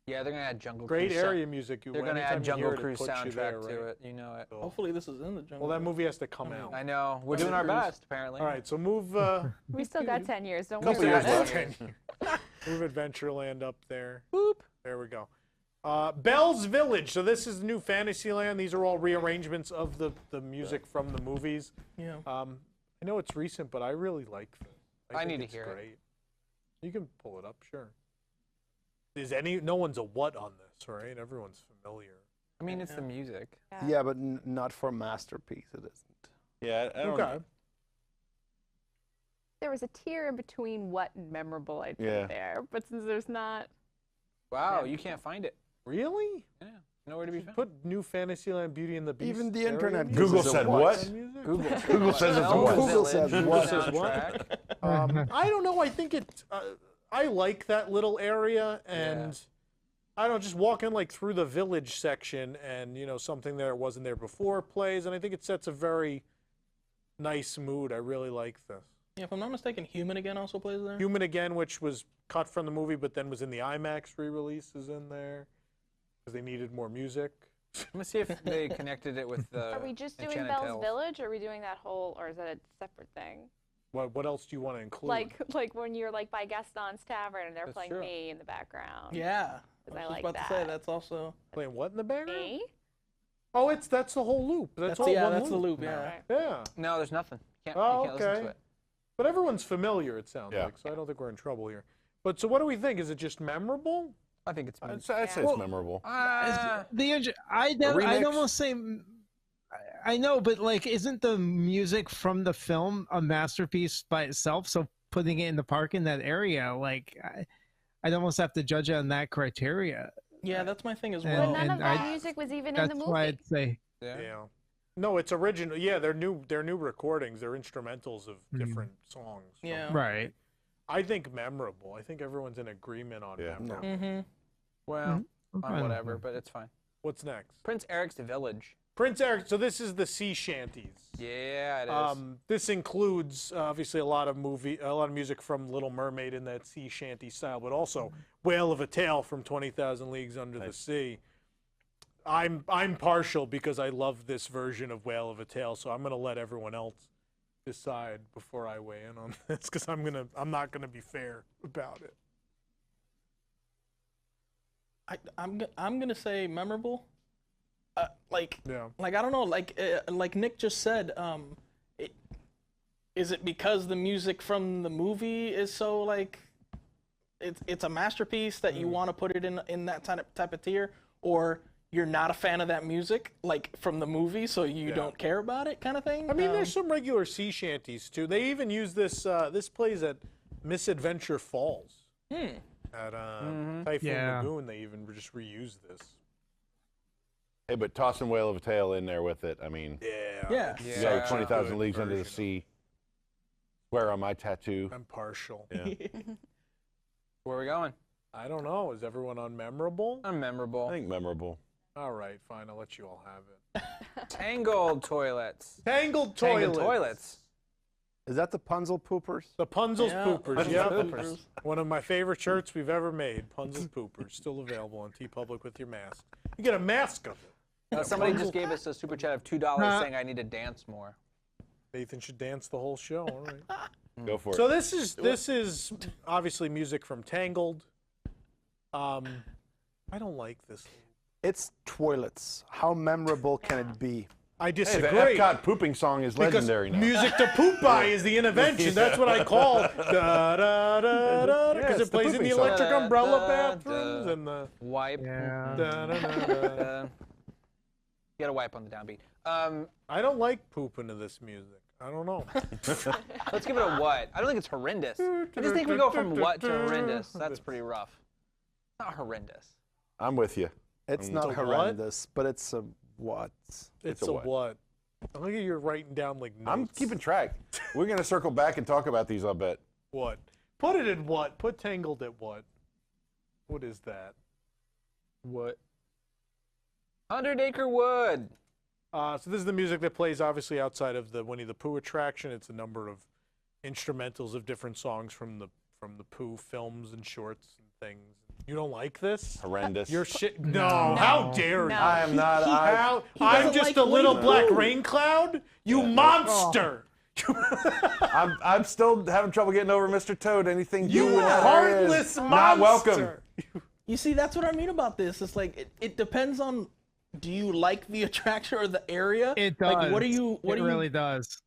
[SPEAKER 2] Yeah, they're gonna add Jungle
[SPEAKER 1] Great
[SPEAKER 2] Cruise.
[SPEAKER 1] area music.
[SPEAKER 2] They're gonna
[SPEAKER 1] anytime
[SPEAKER 2] add
[SPEAKER 1] you
[SPEAKER 2] Jungle
[SPEAKER 1] hear it, it
[SPEAKER 2] Cruise
[SPEAKER 1] puts you
[SPEAKER 2] soundtrack
[SPEAKER 1] there,
[SPEAKER 2] to
[SPEAKER 1] right?
[SPEAKER 2] it. You know it.
[SPEAKER 1] So-
[SPEAKER 6] Hopefully this is in the jungle.
[SPEAKER 1] Well, that movie has to come out.
[SPEAKER 2] I know. We're doing our best, apparently.
[SPEAKER 1] All right, so move.
[SPEAKER 5] We still got 10 years. Don't
[SPEAKER 4] Couple
[SPEAKER 5] worry
[SPEAKER 4] years
[SPEAKER 5] about
[SPEAKER 4] left.
[SPEAKER 5] it.
[SPEAKER 1] Move Adventureland up there.
[SPEAKER 2] Boop.
[SPEAKER 1] There we go. Belle's Village. So this is new Fantasyland. These are all rearrangements of the music from the movies.
[SPEAKER 6] Yeah.
[SPEAKER 1] I know it's recent, but I really like this.
[SPEAKER 2] I
[SPEAKER 1] think
[SPEAKER 2] need to
[SPEAKER 1] it's
[SPEAKER 2] hear it.
[SPEAKER 1] great. You can pull it up, sure. No one's a what on this, right? Everyone's familiar.
[SPEAKER 2] I mean, it's the music.
[SPEAKER 7] Yeah, but not for Masterpiece, it isn't.
[SPEAKER 4] Yeah, I don't
[SPEAKER 1] Okay.
[SPEAKER 4] know.
[SPEAKER 5] There was a tier in between what and memorable I'd put
[SPEAKER 4] Yeah.
[SPEAKER 5] there, but since there's not,
[SPEAKER 2] Wow, you can't find it.
[SPEAKER 1] Really?
[SPEAKER 2] Yeah, nowhere to be found.
[SPEAKER 1] Put new Fantasyland Beauty and the Beast.
[SPEAKER 7] Even the
[SPEAKER 1] area
[SPEAKER 7] internet
[SPEAKER 1] music?
[SPEAKER 7] gives
[SPEAKER 4] Google
[SPEAKER 7] us a
[SPEAKER 4] said
[SPEAKER 7] what?
[SPEAKER 4] what?
[SPEAKER 1] Music?
[SPEAKER 2] Google.
[SPEAKER 4] Google says it's a
[SPEAKER 2] Belle's
[SPEAKER 4] what?
[SPEAKER 7] Google
[SPEAKER 2] Village
[SPEAKER 7] says what?
[SPEAKER 1] Says what?
[SPEAKER 2] soundtrack.
[SPEAKER 1] I don't know. I think it. I like that little area, and I don't know, just walking like through the village section, and something that wasn't there before plays, and I think it sets a very nice mood. I really like this.
[SPEAKER 6] Yeah, if I'm not mistaken, Human Again also plays there.
[SPEAKER 1] Human Again, which was cut from the movie, but then was in the IMAX re-release, is in there because they needed more music.
[SPEAKER 2] Let me see if they connected it with the.
[SPEAKER 5] are we just doing
[SPEAKER 2] Enchanted
[SPEAKER 5] Belle's
[SPEAKER 2] Tales.
[SPEAKER 5] Village, or are we doing that whole, or is that a separate thing?
[SPEAKER 1] What else do you want to include?
[SPEAKER 5] Like when you're like by Gaston's Tavern and they're
[SPEAKER 2] That's
[SPEAKER 5] playing
[SPEAKER 2] true.
[SPEAKER 5] me in the background.
[SPEAKER 6] Yeah.
[SPEAKER 5] 'Cause
[SPEAKER 6] I
[SPEAKER 5] I
[SPEAKER 6] was
[SPEAKER 5] like
[SPEAKER 6] just about to
[SPEAKER 5] that.
[SPEAKER 6] say that's also.
[SPEAKER 1] Playing what in the background?
[SPEAKER 5] Me?
[SPEAKER 1] Oh, that's the whole loop. That's all
[SPEAKER 6] yeah,
[SPEAKER 1] one
[SPEAKER 6] that's
[SPEAKER 1] loop.
[SPEAKER 6] the loop. Yeah.
[SPEAKER 5] Right.
[SPEAKER 1] Yeah.
[SPEAKER 2] No, there's nothing. You
[SPEAKER 1] Oh,
[SPEAKER 2] can't listen
[SPEAKER 1] okay.
[SPEAKER 2] to it.
[SPEAKER 1] But everyone's familiar, it sounds
[SPEAKER 4] Yeah.
[SPEAKER 1] like, so I don't think we're in trouble here. But so what do we think? Is it just memorable?
[SPEAKER 2] I think it's.
[SPEAKER 4] I'd say
[SPEAKER 5] Yeah.
[SPEAKER 4] it's memorable.
[SPEAKER 3] I'd
[SPEAKER 4] remix?
[SPEAKER 3] almost say I know, but like, isn't the music from the film a masterpiece by itself? So putting it in the park in that area, like, I'd almost have to judge it on that criteria.
[SPEAKER 6] Yeah, that's my thing as
[SPEAKER 3] And-
[SPEAKER 5] But
[SPEAKER 6] well.
[SPEAKER 5] none of that
[SPEAKER 3] I-
[SPEAKER 5] music was even in
[SPEAKER 3] That's
[SPEAKER 5] the
[SPEAKER 3] why
[SPEAKER 5] movie.
[SPEAKER 3] I'd say
[SPEAKER 1] Yeah. No, it's original. Yeah, they're new recordings. They're instrumentals of different songs. from-
[SPEAKER 6] Yeah.
[SPEAKER 3] right.
[SPEAKER 1] I think memorable. I think everyone's in agreement on
[SPEAKER 4] Yeah.
[SPEAKER 1] memorable.
[SPEAKER 6] Mm-hmm.
[SPEAKER 2] Well,
[SPEAKER 3] I'm fine with
[SPEAKER 2] whatever,
[SPEAKER 3] that.
[SPEAKER 2] but it's fine.
[SPEAKER 1] What's next?
[SPEAKER 2] Prince Eric's Village.
[SPEAKER 1] Prince Eric. So this is the Seashanties.
[SPEAKER 2] Yeah, it is.
[SPEAKER 1] This includes obviously a lot of music from Little Mermaid in that sea shanty style, but also Whale of a Tale from 20,000 Leagues Under the Sea. I'm partial because I love this version of Whale of a Tale, so I'm gonna let everyone else decide before I weigh in on this because I'm not gonna be fair about it.
[SPEAKER 6] I'm gonna say memorable.
[SPEAKER 1] Yeah.
[SPEAKER 6] Like I don't know, like Nick just said, is it because the music from the movie is so like it's a masterpiece that you want to put it in that type of tier, or you're not a fan of that music like from the movie, so you don't care about it, kind of thing?
[SPEAKER 1] I mean, there's some regular sea shanties too. They even use this. This plays at Misadventure Falls. At Typhoon
[SPEAKER 3] Yeah.
[SPEAKER 1] Lagoon, they even just reused this.
[SPEAKER 4] Hey, but tossing Whale of a Tale in there with it, I mean,
[SPEAKER 6] Yeah.
[SPEAKER 1] it's
[SPEAKER 4] you
[SPEAKER 1] such
[SPEAKER 4] got
[SPEAKER 1] a
[SPEAKER 4] 20,000
[SPEAKER 1] good
[SPEAKER 4] Leagues Under the
[SPEAKER 1] version.
[SPEAKER 4] Sea. Swear on my tattoo.
[SPEAKER 1] I'm partial.
[SPEAKER 4] Yeah.
[SPEAKER 2] Where are we going?
[SPEAKER 1] I don't know. Is everyone on memorable?
[SPEAKER 2] I'm memorable.
[SPEAKER 4] I think memorable.
[SPEAKER 1] All right, fine. I'll let you all have it.
[SPEAKER 2] Tangled toilets.
[SPEAKER 1] Tangled
[SPEAKER 2] Tangled
[SPEAKER 1] toilets.
[SPEAKER 2] toilets.
[SPEAKER 7] Is that the Punzel Poopers?
[SPEAKER 1] The Punzel's
[SPEAKER 6] Yeah,
[SPEAKER 1] Poopers.
[SPEAKER 6] Punzel's
[SPEAKER 1] Yep.
[SPEAKER 6] Poopers.
[SPEAKER 1] One of my favorite shirts we've ever made. Punzel's Poopers. Still available on TeePublic with your mask. You get a mask of it.
[SPEAKER 2] Somebody just gave us a super chat of $2 saying I need to dance more.
[SPEAKER 1] Nathan should dance the whole show. All right.
[SPEAKER 4] Go for
[SPEAKER 1] So
[SPEAKER 4] it.
[SPEAKER 1] this is obviously music from Tangled. I don't like this.
[SPEAKER 7] It's toilets. How memorable can it be?
[SPEAKER 1] I
[SPEAKER 4] Hey, the
[SPEAKER 1] disagree.
[SPEAKER 4] Epcot pooping song is
[SPEAKER 1] Because
[SPEAKER 4] legendary now.
[SPEAKER 1] music to poop by is the intervention. That's what I call da da da da
[SPEAKER 4] Yeah,
[SPEAKER 1] because
[SPEAKER 4] it's
[SPEAKER 1] it
[SPEAKER 4] the
[SPEAKER 1] plays in
[SPEAKER 4] pooping
[SPEAKER 1] the
[SPEAKER 4] song.
[SPEAKER 1] electric
[SPEAKER 2] Da,
[SPEAKER 1] umbrella
[SPEAKER 2] da,
[SPEAKER 1] bathrooms
[SPEAKER 2] da.
[SPEAKER 1] and the
[SPEAKER 2] Wipe.
[SPEAKER 3] Yeah.
[SPEAKER 1] da da da da.
[SPEAKER 2] You gotta wipe on the downbeat.
[SPEAKER 1] I don't like poop into this music. I don't know.
[SPEAKER 2] Let's give it a what? I don't think it's horrendous. I just think we go from what to horrendous. That's pretty rough. It's not horrendous.
[SPEAKER 4] I'm with you.
[SPEAKER 7] It's not
[SPEAKER 1] a what?
[SPEAKER 7] horrendous, but it's a what?
[SPEAKER 1] It's
[SPEAKER 4] a
[SPEAKER 1] a
[SPEAKER 4] what?
[SPEAKER 1] what? Look at you writing down like notes.
[SPEAKER 4] I'm keeping track. We're going to circle back and talk about these, I'll bet.
[SPEAKER 1] What? Put it in what? Put Tangled at what? What is that?
[SPEAKER 2] What? 100 Acre Wood.
[SPEAKER 1] So this is the music that plays obviously outside of the Winnie the Pooh attraction. It's a number of instrumentals of different songs from the Pooh films and shorts and things. You don't like this?
[SPEAKER 4] Horrendous.
[SPEAKER 1] You're shit. No, how dare you?
[SPEAKER 5] No.
[SPEAKER 4] I am not.
[SPEAKER 1] How? I'm
[SPEAKER 6] doesn't
[SPEAKER 1] just
[SPEAKER 6] like
[SPEAKER 1] a little
[SPEAKER 6] Winnie
[SPEAKER 1] black
[SPEAKER 6] Pooh.
[SPEAKER 1] rain cloud? You monster!
[SPEAKER 4] I'm still having trouble getting over Mr. Toad. Anything
[SPEAKER 1] You
[SPEAKER 4] in that area is
[SPEAKER 1] heartless monster!
[SPEAKER 4] not welcome.
[SPEAKER 6] You see, that's what I mean about this. It's like it depends on, do you like the attraction or the area?
[SPEAKER 3] It does.
[SPEAKER 6] Like, what are you?
[SPEAKER 3] It really does.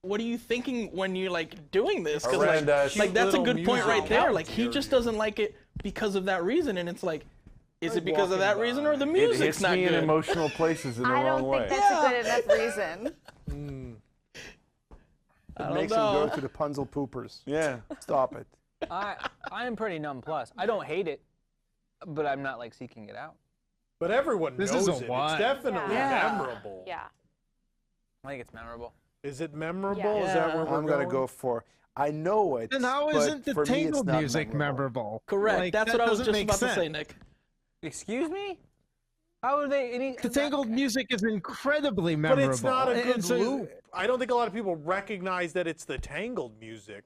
[SPEAKER 6] What are you thinking when you're like doing this? Because
[SPEAKER 4] Horrendous.
[SPEAKER 6] like that's a
[SPEAKER 1] Little
[SPEAKER 6] good point right
[SPEAKER 1] music
[SPEAKER 6] there.
[SPEAKER 1] out
[SPEAKER 6] Like he
[SPEAKER 1] here.
[SPEAKER 6] just doesn't like it because of that reason, and it's like, is it because of
[SPEAKER 1] walking
[SPEAKER 6] that reason or the
[SPEAKER 4] It
[SPEAKER 6] music's
[SPEAKER 4] hits
[SPEAKER 6] not
[SPEAKER 4] me
[SPEAKER 6] good?
[SPEAKER 4] in emotional places in the
[SPEAKER 5] I
[SPEAKER 4] wrong
[SPEAKER 5] don't
[SPEAKER 4] way.
[SPEAKER 5] think that's a good enough reason.
[SPEAKER 6] I
[SPEAKER 7] It
[SPEAKER 6] don't
[SPEAKER 7] makes him
[SPEAKER 6] know.
[SPEAKER 7] go to the Punzel poopers.
[SPEAKER 4] Yeah.
[SPEAKER 7] Stop it.
[SPEAKER 2] I am pretty nonplussed. I don't hate it, but I'm not like seeking it out.
[SPEAKER 1] But everyone
[SPEAKER 3] This
[SPEAKER 1] knows
[SPEAKER 3] is a
[SPEAKER 1] it.
[SPEAKER 3] what?
[SPEAKER 1] It's definitely
[SPEAKER 2] Yeah.
[SPEAKER 1] memorable.
[SPEAKER 5] Yeah.
[SPEAKER 2] I think it's memorable.
[SPEAKER 1] Is it memorable?
[SPEAKER 5] Yeah.
[SPEAKER 1] Is that where we're
[SPEAKER 7] I'm gonna
[SPEAKER 1] going?
[SPEAKER 7] go for. I know it.
[SPEAKER 3] And how
[SPEAKER 7] but
[SPEAKER 3] isn't the
[SPEAKER 7] for me, it's
[SPEAKER 3] Tangled
[SPEAKER 7] not
[SPEAKER 3] music memorable?
[SPEAKER 6] Correct.
[SPEAKER 3] Like,
[SPEAKER 6] That's
[SPEAKER 3] that
[SPEAKER 6] what I was
[SPEAKER 3] doesn't
[SPEAKER 6] just
[SPEAKER 3] make
[SPEAKER 6] about to
[SPEAKER 3] sense.
[SPEAKER 6] say, Nick.
[SPEAKER 2] Excuse me? How are they any?
[SPEAKER 3] The Tangled music is incredibly
[SPEAKER 1] But
[SPEAKER 3] memorable.
[SPEAKER 1] it's not a
[SPEAKER 3] And
[SPEAKER 1] good
[SPEAKER 3] so-
[SPEAKER 1] loop. I don't think a lot of people recognize that it's the Tangled music.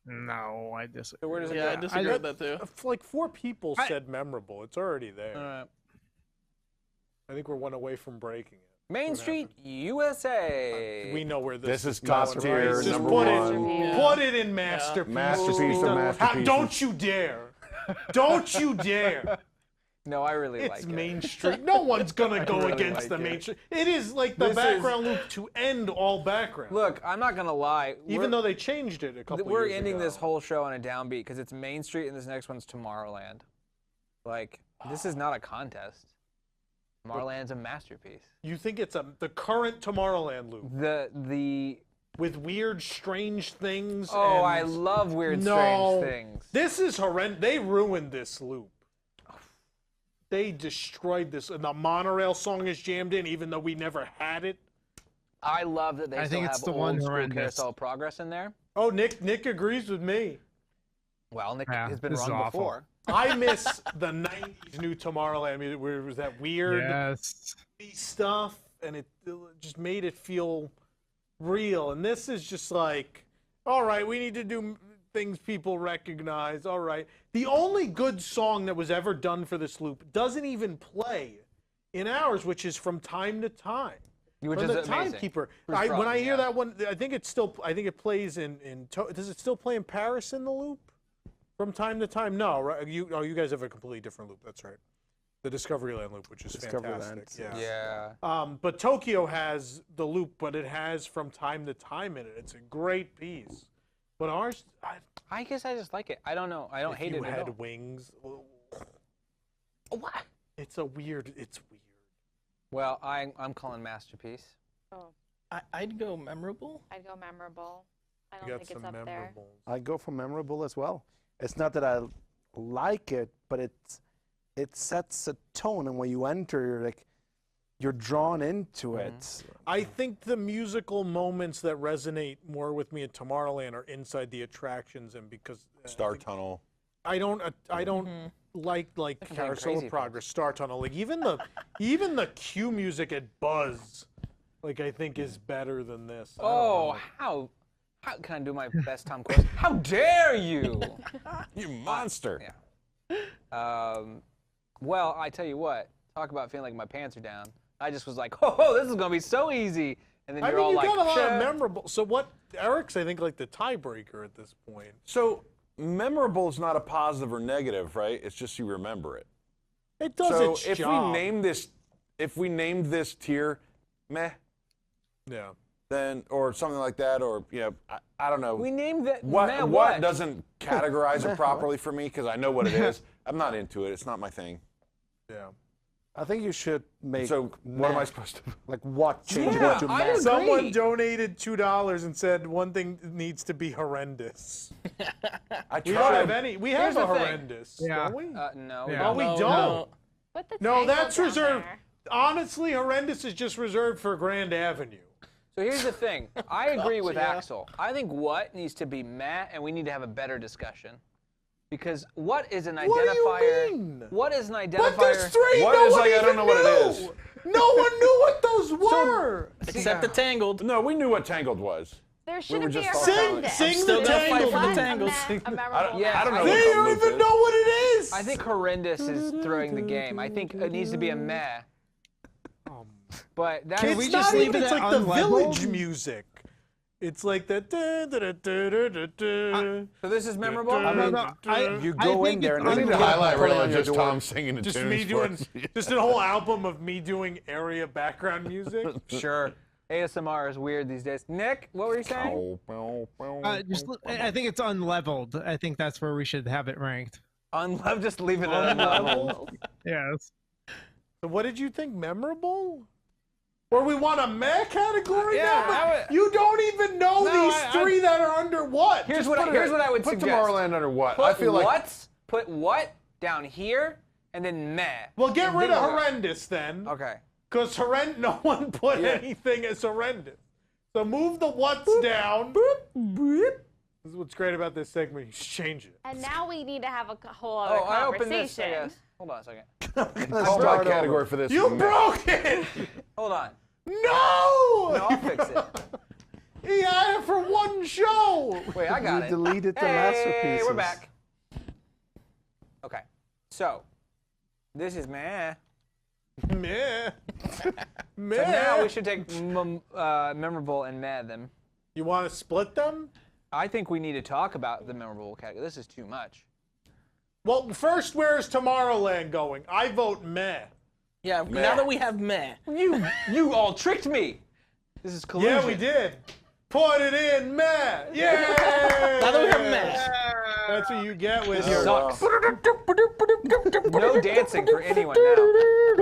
[SPEAKER 3] No, I disagree.
[SPEAKER 2] So where does it
[SPEAKER 6] Yeah, I
[SPEAKER 2] go?
[SPEAKER 6] disagree with that too.
[SPEAKER 1] Like 4 people
[SPEAKER 3] I-
[SPEAKER 1] said memorable. It's already there.
[SPEAKER 2] All right.
[SPEAKER 1] I think we're one away from breaking it.
[SPEAKER 2] Main
[SPEAKER 1] What
[SPEAKER 2] Street,
[SPEAKER 1] happened?
[SPEAKER 2] USA.
[SPEAKER 1] We know where
[SPEAKER 4] This is
[SPEAKER 1] going,
[SPEAKER 4] top
[SPEAKER 1] right?
[SPEAKER 4] tier,
[SPEAKER 1] Just
[SPEAKER 4] number
[SPEAKER 1] put
[SPEAKER 4] one.
[SPEAKER 1] it, put it in masterpiece.
[SPEAKER 4] Masterpiece of
[SPEAKER 1] How-
[SPEAKER 4] masterpieces.
[SPEAKER 1] don't you dare! Don't you dare!
[SPEAKER 2] No, I really like
[SPEAKER 1] It's
[SPEAKER 2] it.
[SPEAKER 1] Main Street. No one's gonna go
[SPEAKER 2] really
[SPEAKER 1] against
[SPEAKER 2] like
[SPEAKER 1] the
[SPEAKER 2] it.
[SPEAKER 1] Main Street. It is like the
[SPEAKER 2] This is-
[SPEAKER 1] background loop to end all background.
[SPEAKER 2] Look, I'm not gonna lie.
[SPEAKER 1] Even though they changed it a couple
[SPEAKER 2] we're
[SPEAKER 1] years
[SPEAKER 2] ending
[SPEAKER 1] ago.
[SPEAKER 2] this whole show on a downbeat because it's Main Street and this next one's Tomorrowland. Like, this is not a contest. Tomorrowland's a masterpiece.
[SPEAKER 1] You think it's the current Tomorrowland loop
[SPEAKER 2] The
[SPEAKER 1] with weird, strange things?
[SPEAKER 2] oh,
[SPEAKER 1] and
[SPEAKER 2] I love weird,
[SPEAKER 1] no,
[SPEAKER 2] strange things.
[SPEAKER 1] This is horrendous. They ruined this loop. They destroyed this. And the monorail song is jammed in, even though we never had it.
[SPEAKER 2] I love that they
[SPEAKER 3] I
[SPEAKER 2] still
[SPEAKER 3] think
[SPEAKER 2] have
[SPEAKER 3] it's the
[SPEAKER 2] old
[SPEAKER 3] one
[SPEAKER 2] school
[SPEAKER 3] horrendous.
[SPEAKER 2] Carousel Progress in there.
[SPEAKER 1] Oh, Nick agrees with me.
[SPEAKER 2] Well, Nick
[SPEAKER 3] Yeah,
[SPEAKER 2] has been
[SPEAKER 3] this is
[SPEAKER 2] wrong
[SPEAKER 3] awful.
[SPEAKER 2] before.
[SPEAKER 1] I miss the 90s new Tomorrowland music where it was that weird
[SPEAKER 3] Yes.
[SPEAKER 1] stuff, and it just made it feel real. And this is just like, all right, we need to do things people recognize. All right. The only good song that was ever done for this loop doesn't even play in ours, which is From Time to Time.
[SPEAKER 2] Which
[SPEAKER 1] From
[SPEAKER 2] is
[SPEAKER 1] the
[SPEAKER 2] amazing.
[SPEAKER 1] Timekeeper.
[SPEAKER 2] Bruce
[SPEAKER 1] When
[SPEAKER 2] Broughton,
[SPEAKER 1] I hear
[SPEAKER 2] yeah.
[SPEAKER 1] that one, I think it plays does it still play in Paris in the loop? From Time to Time? No, right? You guys have a completely different loop. That's right. The Discoveryland loop, which is fantastic.
[SPEAKER 7] Discoveryland.
[SPEAKER 1] Yeah. But Tokyo has the loop, but it has From Time to Time in it. It's a great piece. But ours,
[SPEAKER 2] I guess I just like it. I don't know. I don't
[SPEAKER 1] if
[SPEAKER 2] hate
[SPEAKER 1] you
[SPEAKER 2] it at
[SPEAKER 1] had
[SPEAKER 2] all.
[SPEAKER 1] wings.
[SPEAKER 2] What?
[SPEAKER 1] It's weird.
[SPEAKER 2] Well, I'm calling masterpiece.
[SPEAKER 5] Oh,
[SPEAKER 6] I'd go memorable.
[SPEAKER 5] I'd go memorable. I
[SPEAKER 1] You
[SPEAKER 5] don't
[SPEAKER 1] got
[SPEAKER 5] think it's
[SPEAKER 1] some
[SPEAKER 5] up there.
[SPEAKER 1] memorables.
[SPEAKER 7] I go for memorable as well. It's not that I like it, but it sets a tone, and when you enter, you're drawn into it.
[SPEAKER 1] I think the musical moments that resonate more with me at Tomorrowland are inside the attractions, and because
[SPEAKER 4] Star Tunnel.
[SPEAKER 1] I don't like
[SPEAKER 2] going
[SPEAKER 1] Carousel
[SPEAKER 2] crazy,
[SPEAKER 1] of Progress, Star Tunnel. Like even the cue music at Buzz, like I think is better than this. I don't
[SPEAKER 2] Oh,
[SPEAKER 1] know.
[SPEAKER 2] how can I do my best Tom Cruise? How dare you?
[SPEAKER 4] You monster.
[SPEAKER 2] Yeah. Well, I tell you what. Talk about feeling like my pants are down. I just was like, oh, this is gonna be so easy. And then
[SPEAKER 1] I
[SPEAKER 2] you're
[SPEAKER 1] mean,
[SPEAKER 2] all
[SPEAKER 1] you
[SPEAKER 2] like,
[SPEAKER 1] got a lot
[SPEAKER 2] "Shit."
[SPEAKER 1] of memorable. So what? Eric's I think like the tiebreaker at this point.
[SPEAKER 4] So memorable is not a positive or negative, right? It's just you remember it.
[SPEAKER 1] It does
[SPEAKER 4] So
[SPEAKER 1] its
[SPEAKER 4] if
[SPEAKER 1] job.
[SPEAKER 4] we named this tier meh,
[SPEAKER 1] Yeah.
[SPEAKER 4] then or something like that, or I don't know.
[SPEAKER 2] We named that.
[SPEAKER 4] What
[SPEAKER 2] man,
[SPEAKER 4] what doesn't categorize it properly for me because I know what it is. I'm not into it. It's not my thing.
[SPEAKER 1] Yeah.
[SPEAKER 7] I think you should make.
[SPEAKER 4] So what am I
[SPEAKER 7] meh,
[SPEAKER 4] supposed to?
[SPEAKER 7] like what change
[SPEAKER 2] Yeah,
[SPEAKER 7] it to
[SPEAKER 2] I
[SPEAKER 7] meh.
[SPEAKER 2] agree.
[SPEAKER 1] Someone donated $2 and said one thing needs to be horrendous.
[SPEAKER 4] I
[SPEAKER 1] We don't have
[SPEAKER 4] tried.
[SPEAKER 1] any. We have
[SPEAKER 2] Here's
[SPEAKER 1] a
[SPEAKER 2] the thing.
[SPEAKER 1] horrendous,
[SPEAKER 3] Yeah.
[SPEAKER 1] don't we?
[SPEAKER 2] No.
[SPEAKER 3] Yeah.
[SPEAKER 1] Oh, we
[SPEAKER 6] No,
[SPEAKER 1] don't.
[SPEAKER 6] no.
[SPEAKER 5] Put the
[SPEAKER 1] No,
[SPEAKER 5] Tangled
[SPEAKER 1] that's
[SPEAKER 5] down
[SPEAKER 1] reserved.
[SPEAKER 5] there.
[SPEAKER 1] Honestly, horrendous is just reserved for Grand Avenue.
[SPEAKER 2] So here's the thing. I agree with
[SPEAKER 6] yeah.
[SPEAKER 2] Axel. I think what needs to be met, and we need to have a better discussion. Because what is an identifier?
[SPEAKER 1] What do you mean?
[SPEAKER 2] What is an
[SPEAKER 1] But there's
[SPEAKER 2] identifier?
[SPEAKER 1] three.
[SPEAKER 4] What
[SPEAKER 1] no
[SPEAKER 4] is,
[SPEAKER 1] one
[SPEAKER 4] like, I
[SPEAKER 1] even
[SPEAKER 4] don't know what it
[SPEAKER 1] knew.
[SPEAKER 4] is.
[SPEAKER 1] No one knew what those were.
[SPEAKER 6] Except the Tangled.
[SPEAKER 4] No, we knew what Tangled was.
[SPEAKER 5] There
[SPEAKER 4] were
[SPEAKER 5] shouldn't be
[SPEAKER 4] just
[SPEAKER 5] a
[SPEAKER 4] talking about
[SPEAKER 5] horrendous.
[SPEAKER 1] Sing
[SPEAKER 6] Still
[SPEAKER 1] the
[SPEAKER 6] gotta fight
[SPEAKER 1] Tangled.
[SPEAKER 6] for the
[SPEAKER 5] What?
[SPEAKER 6] Tangles.
[SPEAKER 5] A memorable
[SPEAKER 2] Yeah,
[SPEAKER 4] I don't know
[SPEAKER 1] They
[SPEAKER 4] what
[SPEAKER 1] don't
[SPEAKER 4] loop
[SPEAKER 1] even
[SPEAKER 4] is.
[SPEAKER 1] know what it is.
[SPEAKER 2] I think horrendous is throwing the game. I think it needs to be a meh. But that's
[SPEAKER 1] It's
[SPEAKER 3] we
[SPEAKER 1] not
[SPEAKER 3] just leave
[SPEAKER 1] even,
[SPEAKER 3] it
[SPEAKER 1] it's
[SPEAKER 3] at
[SPEAKER 1] like the
[SPEAKER 3] unleveled?
[SPEAKER 1] village music. It's like the
[SPEAKER 2] so this is memorable.
[SPEAKER 7] You go in there and
[SPEAKER 4] We need
[SPEAKER 7] then
[SPEAKER 4] to highlight
[SPEAKER 7] put it
[SPEAKER 4] really
[SPEAKER 7] on your
[SPEAKER 4] just
[SPEAKER 7] door.
[SPEAKER 4] Tom singing the
[SPEAKER 1] just
[SPEAKER 4] tunes
[SPEAKER 1] me
[SPEAKER 4] for
[SPEAKER 1] doing
[SPEAKER 4] us.
[SPEAKER 1] just a whole album of me doing area background music.
[SPEAKER 2] Sure. ASMR is weird these days. Nick, what were you saying?
[SPEAKER 3] I think it's unleveled. I think that's where we should have it ranked.
[SPEAKER 2] Unleveled. Just leave it at unleveled.
[SPEAKER 3] Yes.
[SPEAKER 1] So what did you think memorable? Or we want a meh category
[SPEAKER 2] Yeah,
[SPEAKER 1] now?
[SPEAKER 2] I
[SPEAKER 1] But
[SPEAKER 2] would-
[SPEAKER 1] you don't even know these three that are under what?
[SPEAKER 2] Here's
[SPEAKER 1] Just
[SPEAKER 2] what
[SPEAKER 1] put it-
[SPEAKER 2] I would
[SPEAKER 4] Put
[SPEAKER 2] suggest.
[SPEAKER 4] Tomorrowland under what?
[SPEAKER 2] Put
[SPEAKER 4] I feel like
[SPEAKER 2] put what down here, and then meh.
[SPEAKER 1] Well, get
[SPEAKER 2] And
[SPEAKER 1] rid
[SPEAKER 2] then
[SPEAKER 1] of
[SPEAKER 2] we'll go.
[SPEAKER 1] horrendous then.
[SPEAKER 2] Okay.
[SPEAKER 1] Because no one put
[SPEAKER 2] Yeah.
[SPEAKER 1] anything as horrendous. So move the what's down. This is what's great about this segment. You just change it.
[SPEAKER 5] And now we need to have a whole other
[SPEAKER 2] Oh, I
[SPEAKER 5] conversation.
[SPEAKER 2] opened this. I guess. Hold on a second.
[SPEAKER 4] I'll start category for this.
[SPEAKER 1] You
[SPEAKER 4] Meh.
[SPEAKER 1] broke it!
[SPEAKER 2] Hold on.
[SPEAKER 1] No!
[SPEAKER 2] No, I'll fix it.
[SPEAKER 1] He had it for one show.
[SPEAKER 2] Wait, I got
[SPEAKER 7] You
[SPEAKER 2] it.
[SPEAKER 7] deleted the
[SPEAKER 2] Hey,
[SPEAKER 7] masterpieces.
[SPEAKER 2] we're back. Okay. So, this is meh.
[SPEAKER 1] Meh. Meh.
[SPEAKER 2] So now we should take memorable and meh them.
[SPEAKER 1] You want to split them?
[SPEAKER 2] I think we need to talk about the memorable category. This is too much.
[SPEAKER 1] Well, first, where's Tomorrowland going? I vote meh.
[SPEAKER 6] Yeah, now that we have meh.
[SPEAKER 2] You all tricked me. This is collusion.
[SPEAKER 1] Yeah, we did. Put it in meh. Yay!
[SPEAKER 6] Now that we have meh.
[SPEAKER 1] That's what you get with
[SPEAKER 2] This
[SPEAKER 1] your.
[SPEAKER 2] sucks. No dancing for anyone now.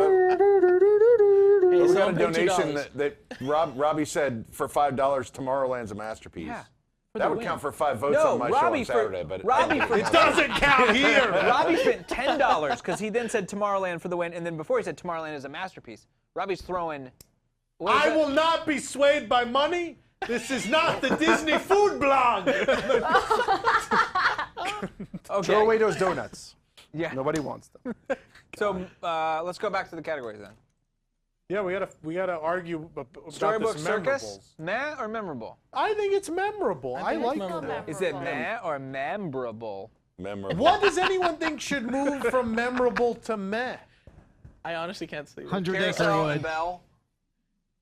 [SPEAKER 6] Hey,
[SPEAKER 4] We got a
[SPEAKER 6] someone paid
[SPEAKER 4] donation
[SPEAKER 6] $2.
[SPEAKER 4] that Robbie said for $5, Tomorrowland's a masterpiece.
[SPEAKER 2] Yeah.
[SPEAKER 4] That would count for 5 votes
[SPEAKER 2] No,
[SPEAKER 4] on my show
[SPEAKER 2] Robbie
[SPEAKER 4] on
[SPEAKER 2] for
[SPEAKER 4] Saturday, but
[SPEAKER 2] Robbie for
[SPEAKER 1] It doesn't count here.
[SPEAKER 2] Robbie spent $10 because he then said Tomorrowland for the win, and then before he said Tomorrowland is a masterpiece. Robbie's throwing. what is
[SPEAKER 1] I
[SPEAKER 2] that?
[SPEAKER 1] will not be swayed by money. This is not the Disney food blog.
[SPEAKER 2] Okay.
[SPEAKER 7] Throw away those donuts.
[SPEAKER 2] Yeah.
[SPEAKER 7] Nobody wants them.
[SPEAKER 2] So let's go back to the categories then.
[SPEAKER 1] Yeah, we gotta argue about
[SPEAKER 2] Storybook
[SPEAKER 1] this
[SPEAKER 2] Circus,
[SPEAKER 1] memorables.
[SPEAKER 2] meh or memorable?
[SPEAKER 1] I think it's memorable. I
[SPEAKER 6] think it's
[SPEAKER 1] like
[SPEAKER 6] memorable.
[SPEAKER 1] that.
[SPEAKER 2] Is it meh or memorable?
[SPEAKER 4] memorable.
[SPEAKER 1] What does anyone think should move from memorable to meh?
[SPEAKER 6] I honestly can't see.
[SPEAKER 3] 100 Acre
[SPEAKER 2] Carousel and
[SPEAKER 3] Wood.
[SPEAKER 2] Bell.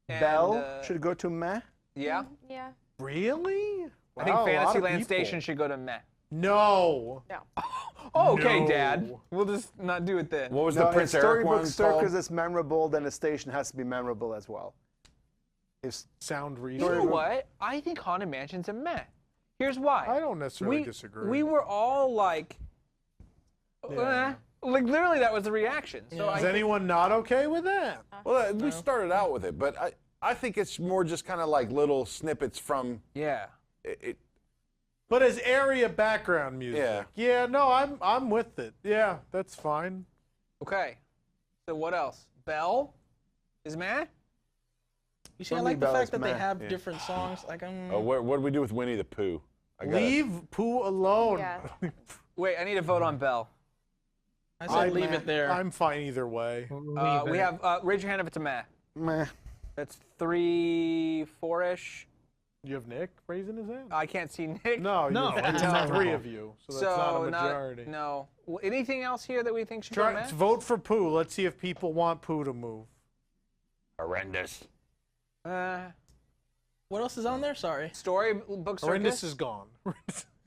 [SPEAKER 2] And,
[SPEAKER 7] Bell should go to meh.
[SPEAKER 2] Yeah.
[SPEAKER 5] Yeah.
[SPEAKER 1] Really?
[SPEAKER 2] I think
[SPEAKER 1] Wow, a lot of
[SPEAKER 2] Fantasyland
[SPEAKER 1] people.
[SPEAKER 2] Station should go to meh.
[SPEAKER 1] No.
[SPEAKER 5] No.
[SPEAKER 2] Oh, okay,
[SPEAKER 1] No.
[SPEAKER 2] Dad. We'll just not do it then.
[SPEAKER 4] What was
[SPEAKER 7] No,
[SPEAKER 4] the Prince
[SPEAKER 7] if
[SPEAKER 4] Eric
[SPEAKER 7] Storybook
[SPEAKER 4] one
[SPEAKER 7] Circus
[SPEAKER 4] called?
[SPEAKER 7] is memorable, then the station has to be memorable as well. If
[SPEAKER 1] Sound
[SPEAKER 2] You
[SPEAKER 1] reasonable.
[SPEAKER 2] know what? I think Haunted Mansion's a meh. Here's why.
[SPEAKER 1] I don't necessarily disagree.
[SPEAKER 2] We were all like,
[SPEAKER 1] Yeah.
[SPEAKER 2] like literally that was the reaction. So
[SPEAKER 1] Is anyone not okay with that?
[SPEAKER 4] Well, we started out with it, but I think it's more just kind of like little snippets from
[SPEAKER 2] yeah.
[SPEAKER 4] it.
[SPEAKER 1] But as area background music.
[SPEAKER 4] Yeah.
[SPEAKER 1] Yeah, no, I'm with it. Yeah, that's fine.
[SPEAKER 2] Okay. So what else? Bell is meh.
[SPEAKER 6] You see, I
[SPEAKER 7] For
[SPEAKER 6] like
[SPEAKER 7] me,
[SPEAKER 6] the
[SPEAKER 7] Bell
[SPEAKER 6] fact
[SPEAKER 7] is
[SPEAKER 6] that they
[SPEAKER 7] meh.
[SPEAKER 6] have different songs. Like,
[SPEAKER 4] What do we do with Winnie the Pooh? I gotta-
[SPEAKER 1] Leave Pooh alone.
[SPEAKER 5] Yeah.
[SPEAKER 2] Wait, I need to vote on Bell.
[SPEAKER 6] I said leave it there.
[SPEAKER 1] I'm fine either way.
[SPEAKER 2] We have raise your hand if it's a meh.
[SPEAKER 7] meh.
[SPEAKER 2] That's 3, 4-ish.
[SPEAKER 1] You have Nick raising his hand?
[SPEAKER 2] I can't see Nick.
[SPEAKER 1] No,
[SPEAKER 3] No,
[SPEAKER 1] it's
[SPEAKER 3] it's
[SPEAKER 1] three of you, so that's not a majority.
[SPEAKER 2] no. Anything else here that we think should go meh?
[SPEAKER 1] Vote for Pooh. Let's see if people want Pooh to move.
[SPEAKER 4] Horrendous.
[SPEAKER 6] What else is on there? Sorry.
[SPEAKER 2] Storybook
[SPEAKER 1] Horrendous
[SPEAKER 2] Circus.
[SPEAKER 1] is gone.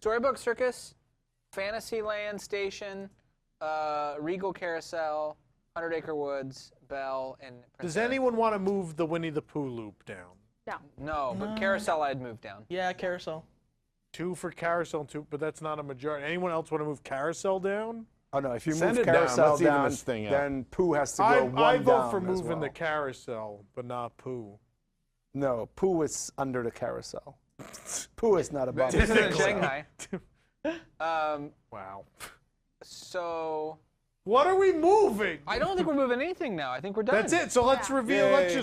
[SPEAKER 2] Storybook Circus, Fantasyland Station, Regal Carousel, 100 Acre Woods, Bell, and Prince
[SPEAKER 1] Does
[SPEAKER 2] Eric.
[SPEAKER 1] anyone want to move the Winnie the Pooh loop down?
[SPEAKER 5] No.
[SPEAKER 2] No, but Carousel I'd move down.
[SPEAKER 6] Yeah, Carousel.
[SPEAKER 1] 2 for Carousel, 2, but that's not a majority. Anyone else want to move Carousel down?
[SPEAKER 7] Oh no, if you
[SPEAKER 4] Send
[SPEAKER 7] move
[SPEAKER 4] it down.
[SPEAKER 7] Carousel
[SPEAKER 4] Let's even
[SPEAKER 7] down,
[SPEAKER 4] this thing out.
[SPEAKER 7] then Pooh has to go
[SPEAKER 1] I
[SPEAKER 7] one
[SPEAKER 1] vote
[SPEAKER 7] down
[SPEAKER 1] for
[SPEAKER 7] as
[SPEAKER 1] moving the
[SPEAKER 7] well.
[SPEAKER 1] Carousel, but not Pooh.
[SPEAKER 7] No, Pooh is under the carousel. Pooh is not above the
[SPEAKER 2] This is in
[SPEAKER 7] carousel.
[SPEAKER 2] Shanghai.
[SPEAKER 1] Wow.
[SPEAKER 2] So
[SPEAKER 1] What are we moving?
[SPEAKER 2] I don't think we're moving anything now. I think we're done.
[SPEAKER 1] That's it. So let's
[SPEAKER 5] Yeah.
[SPEAKER 1] reveal.
[SPEAKER 4] Yay.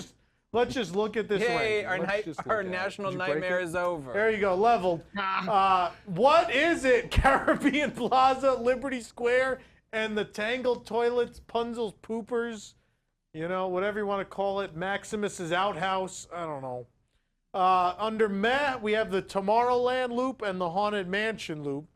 [SPEAKER 1] Let's just look at this.
[SPEAKER 2] Yay!
[SPEAKER 1] ranking. Let's just
[SPEAKER 2] Our
[SPEAKER 1] look at it.
[SPEAKER 2] national
[SPEAKER 1] Did you break
[SPEAKER 2] nightmare
[SPEAKER 1] it?
[SPEAKER 2] is over.
[SPEAKER 1] There you go, leveled. What is it? Caribbean Plaza, Liberty Square, and the Tangled Toilets, Punzel's Poopers, you know, whatever you want to call it, Maximus's Outhouse, I don't know. Under Meh, we have the Tomorrowland loop and the Haunted Mansion loop.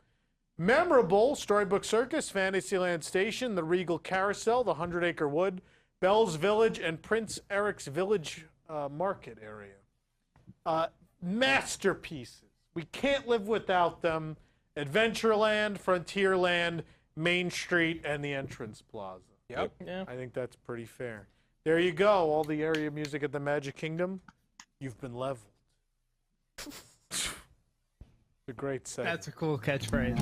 [SPEAKER 1] Memorable: Storybook Circus, Fantasyland Station, the Regal Carousel, the 100-Acre Wood, Bell's Village, and Prince Eric's Village Market area. Masterpieces. We can't live without them. Adventureland, Frontierland, Main Street, and the Entrance Plaza.
[SPEAKER 2] Yep.
[SPEAKER 6] Yeah.
[SPEAKER 1] I think that's pretty fair. There you go. All the area music at the Magic Kingdom. You've been leveled. It's a great set.
[SPEAKER 3] That's a cool catchphrase.